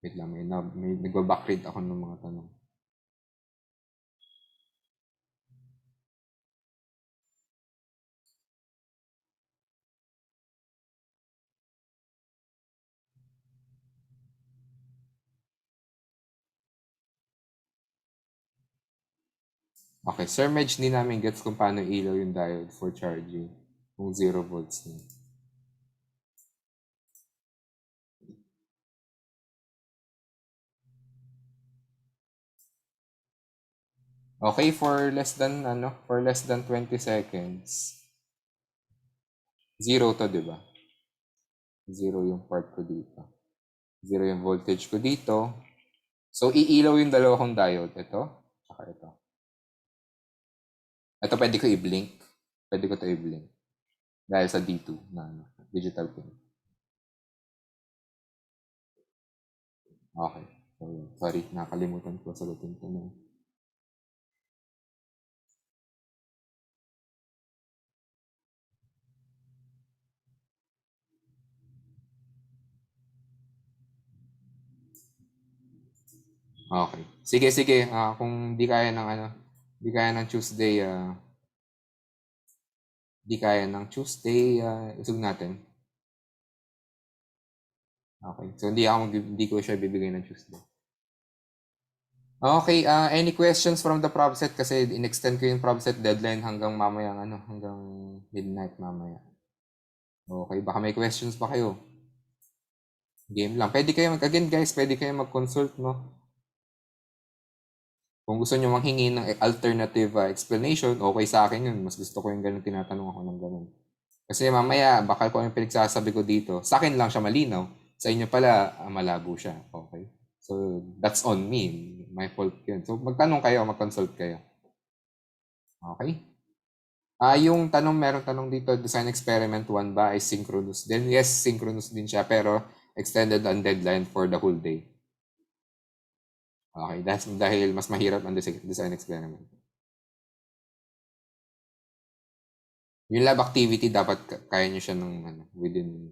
Wait lang, may nagba-backread ako ng mga tanong. Okay, Sir Medj, hindi namin gets kung paano ilaw yung diode for charging kung 0 volts na. Okay, for less than 20 seconds. 0 to, di ba? 0 yung part ko dito. 0 yung voltage ko dito. So, iilaw yung dalawa kong diode. Ito, saka ito. Ito pwede ko i-blink. Pwede ko to i-blink. Dahil sa D2 na digital pin. Okay. So, sorry, nakalimutan ko sagutin ito na. Okay. Sige. Kung di kaya ng Tuesday, isog natin. Okay. So, hindi ko siya bibigay ng Tuesday. Okay, any questions from the prob set? Kasi in-extend ko yung prob set deadline hanggang hanggang midnight mamaya. Okay, baka may questions pa kayo. Game lang. Pwede kayo again guys, pwede kayo mag-consult, no? Kung gusto nyo manghingi ng alternative explanation, okay sa akin yun. Mas gusto ko yung ganun, tinatanong ako ng ganun. Kasi mamaya, baka kung yung pinagsasabi ko dito, sa akin lang siya malinaw. Sa inyo pala, malabo siya. Okay? So, that's on me. My fault yun. So, magtanong kayo, mag-consult kayo. Okay? Yung tanong, meron tanong dito, design experiment 1 ba ay synchronous din? Yes, synchronous din siya, pero extended ang deadline for the whole day. Okay, that's dahil mas mahirap ang design experiment. Yung lab activity, dapat kaya nyo siya ng within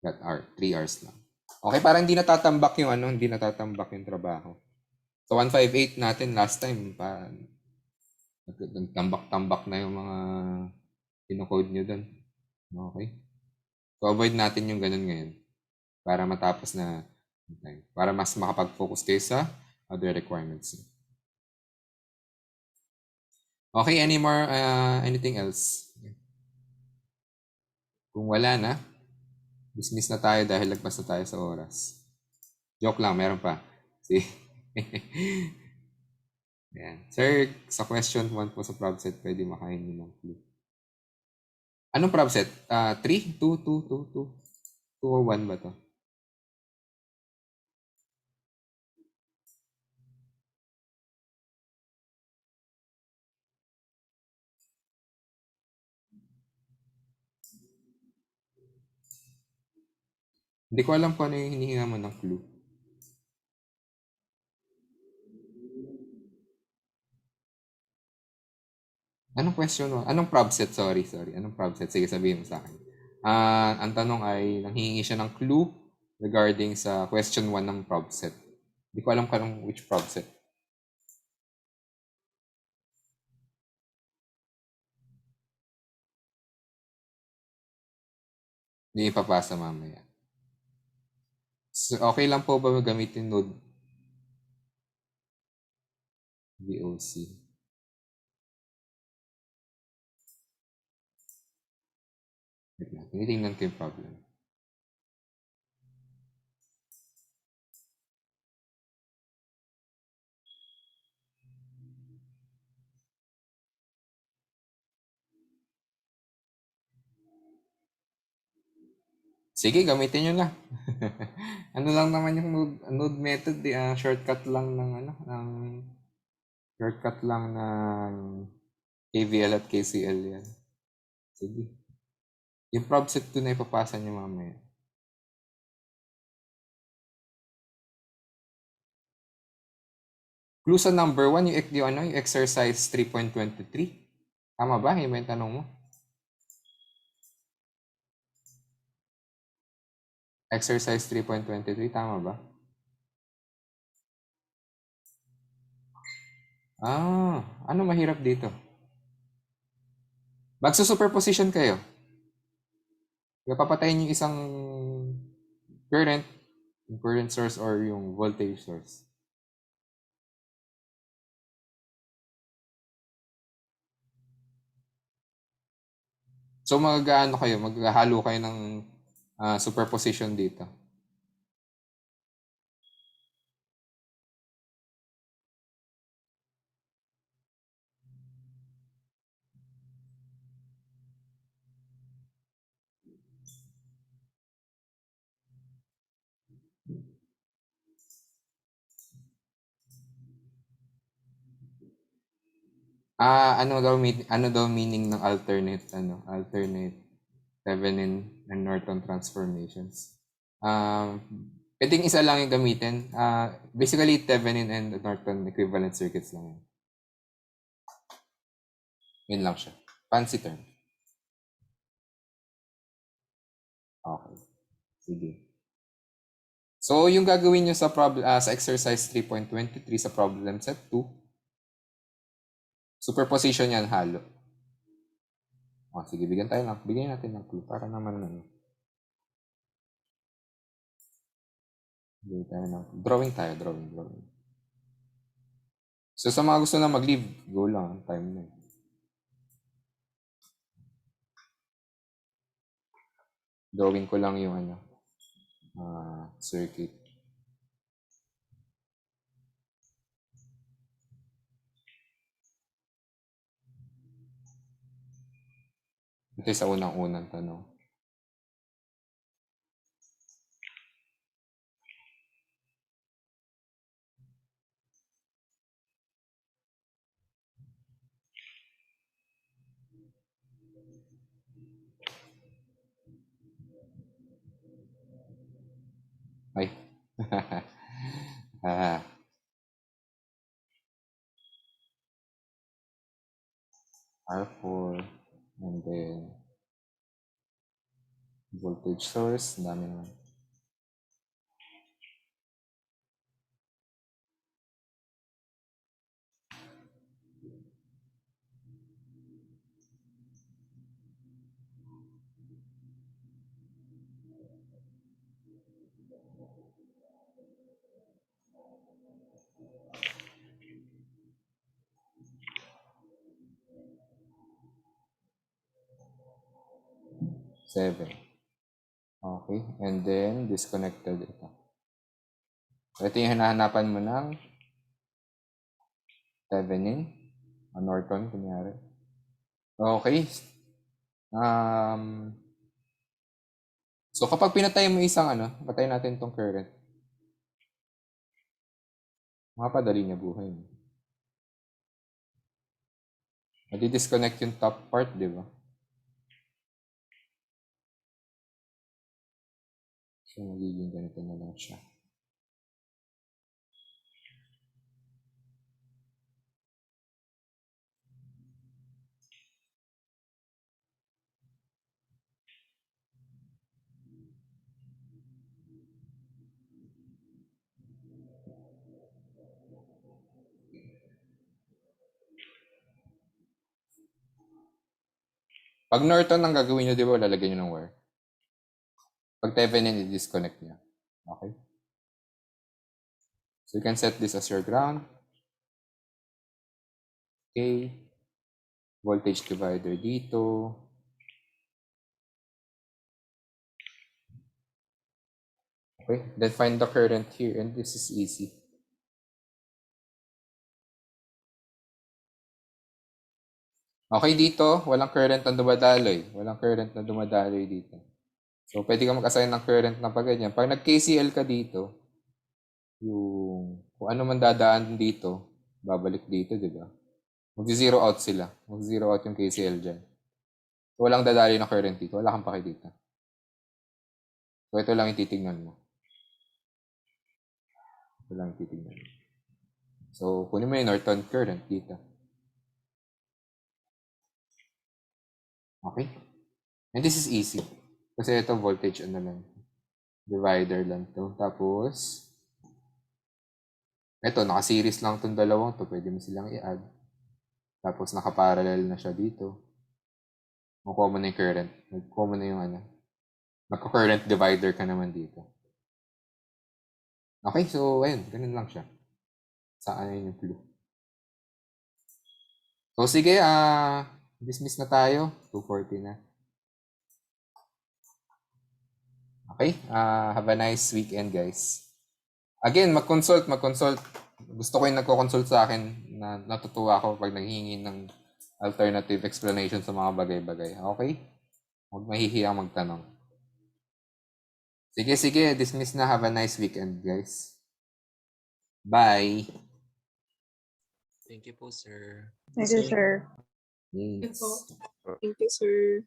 that hour, 3 hours lang. Okay, para hindi natatambak yung hindi natatambak yung trabaho. So 158 natin last time pa nagtambak-tambak na yung mga kinocode nyo doon. Okay. So avoid natin yung ganun ngayon para matapos na time. Para mas makapag-focus kayo sa other requirements. Okay, anything else? Kung wala na, dismiss na tayo dahil lagpas na tayo sa oras. Joke lang, meron pa. See? Yan. Sir, sa question 1 po sa prob set, pwede makahingi ng clue. Anong prob set? 3? 2, 2, 2, 2. 2 o 1 ba to? Hindi ko alam kung ano yung hinihinga mo ng clue. Anong question mo? Anong prob set? Sorry. Anong prob set? Sige, sabihin mo sa akin. Ang tanong ay, nanghihingi siya ng clue regarding sa question 1 ng prob set. Hindi ko alam kung which prob set. Hindi ipapasa mamaya. So, okay lang po ba gamitin node VOC? Wait lang, tinitingnan ko yung problem. Sige, gamitin nyo na. Ano lang naman yung node method, shortcut lang ng shortcut lang ng KVL at KCL yan. Sige. Yung prob set ko na ipapasa nyo mamaya. Clue sa number 1, yung exercise 3.23. Tama ba? Yung tanong mo? Exercise 3.23, tama ba? Ano mahirap dito? Magsusuperposition kayo. Papatayin yung isang current, yung current source or yung voltage source. So maghahalo kayo ng superposition dito. Ano daw meaning ng alternate Thevenin and Norton transformations? Pwedeng isa lang yung gamitin. Basically, Thevenin and Norton equivalent circuits lang yun. Yun lang siya. Fancy term. Okay. Sige. So, yung gagawin nyo sa exercise 3.23 sa problem set 2, superposition yan halo. Sige, bigyan natin ng clue para naman drawing tayo. So, sa mga gusto na mag-leave, go lang. Time na. Drawing ko lang yung circuit. Ito sa unang-unang tanong. Ay. R4 and then voltage source, dami naman. Seven. Okay, and then disconnected ito. Ito yung hinahanapan mo ng Thevenin o Norton, kunyari. Okay. So kapag pinatay mo isang patay natin itong current. Makapadali niya buhay mo. Madi-disconnect yung top part, di ba? So magiging ganito na lang siya. Pag Norton ang gagawin nyo, di ba, lalagyan nyo ng wire. Pag Thevenin, i-disconnect niya. Okay? So you can set this as your ground. Okay. Voltage divider dito. Okay. Then find the current here, and this is easy. Okay, dito, walang current na dumadaloy. Walang current na dumadaloy dito. So, pwede ka mag-assign ng current na pag ganyan. Pag nag-KCL ka dito, yung kung ano man dadaan dito, babalik dito, di ba? Mag-zero out sila. Mag-zero out yung KCL dyan. So, walang dadaloy na current dito. Wala kang pake dito. So, ito lang yung titignan mo. Ito lang yung titignan mo. So, kunin mo yung Norton current dito. Okay? And this is easy. Kasi ito voltage lang. Divider lang to. Tapos, ito, naka-series lang itong dalawang to. Pwede mo silang i-add. Tapos, naka-parallel na siya dito. Makuha mo na yung current. Makuha mo na yung Magka-current divider ka naman dito. Okay, so, ayun. Ganun lang siya. Saan yun yung clue. So, sige, dismiss na tayo. 2:40 na. Okay, have a nice weekend, guys. Again, mag-consult. Gusto ko yung nagko-consult sa akin na natutuwa ako pag naghihingi ng alternative explanation sa mga bagay-bagay. Okay? Huwag mahihiyang magtanong. Sige, dismiss na. Have a nice weekend, guys. Bye! Thank you po, sir. Thank you, sir. Thanks. Thank you, sir.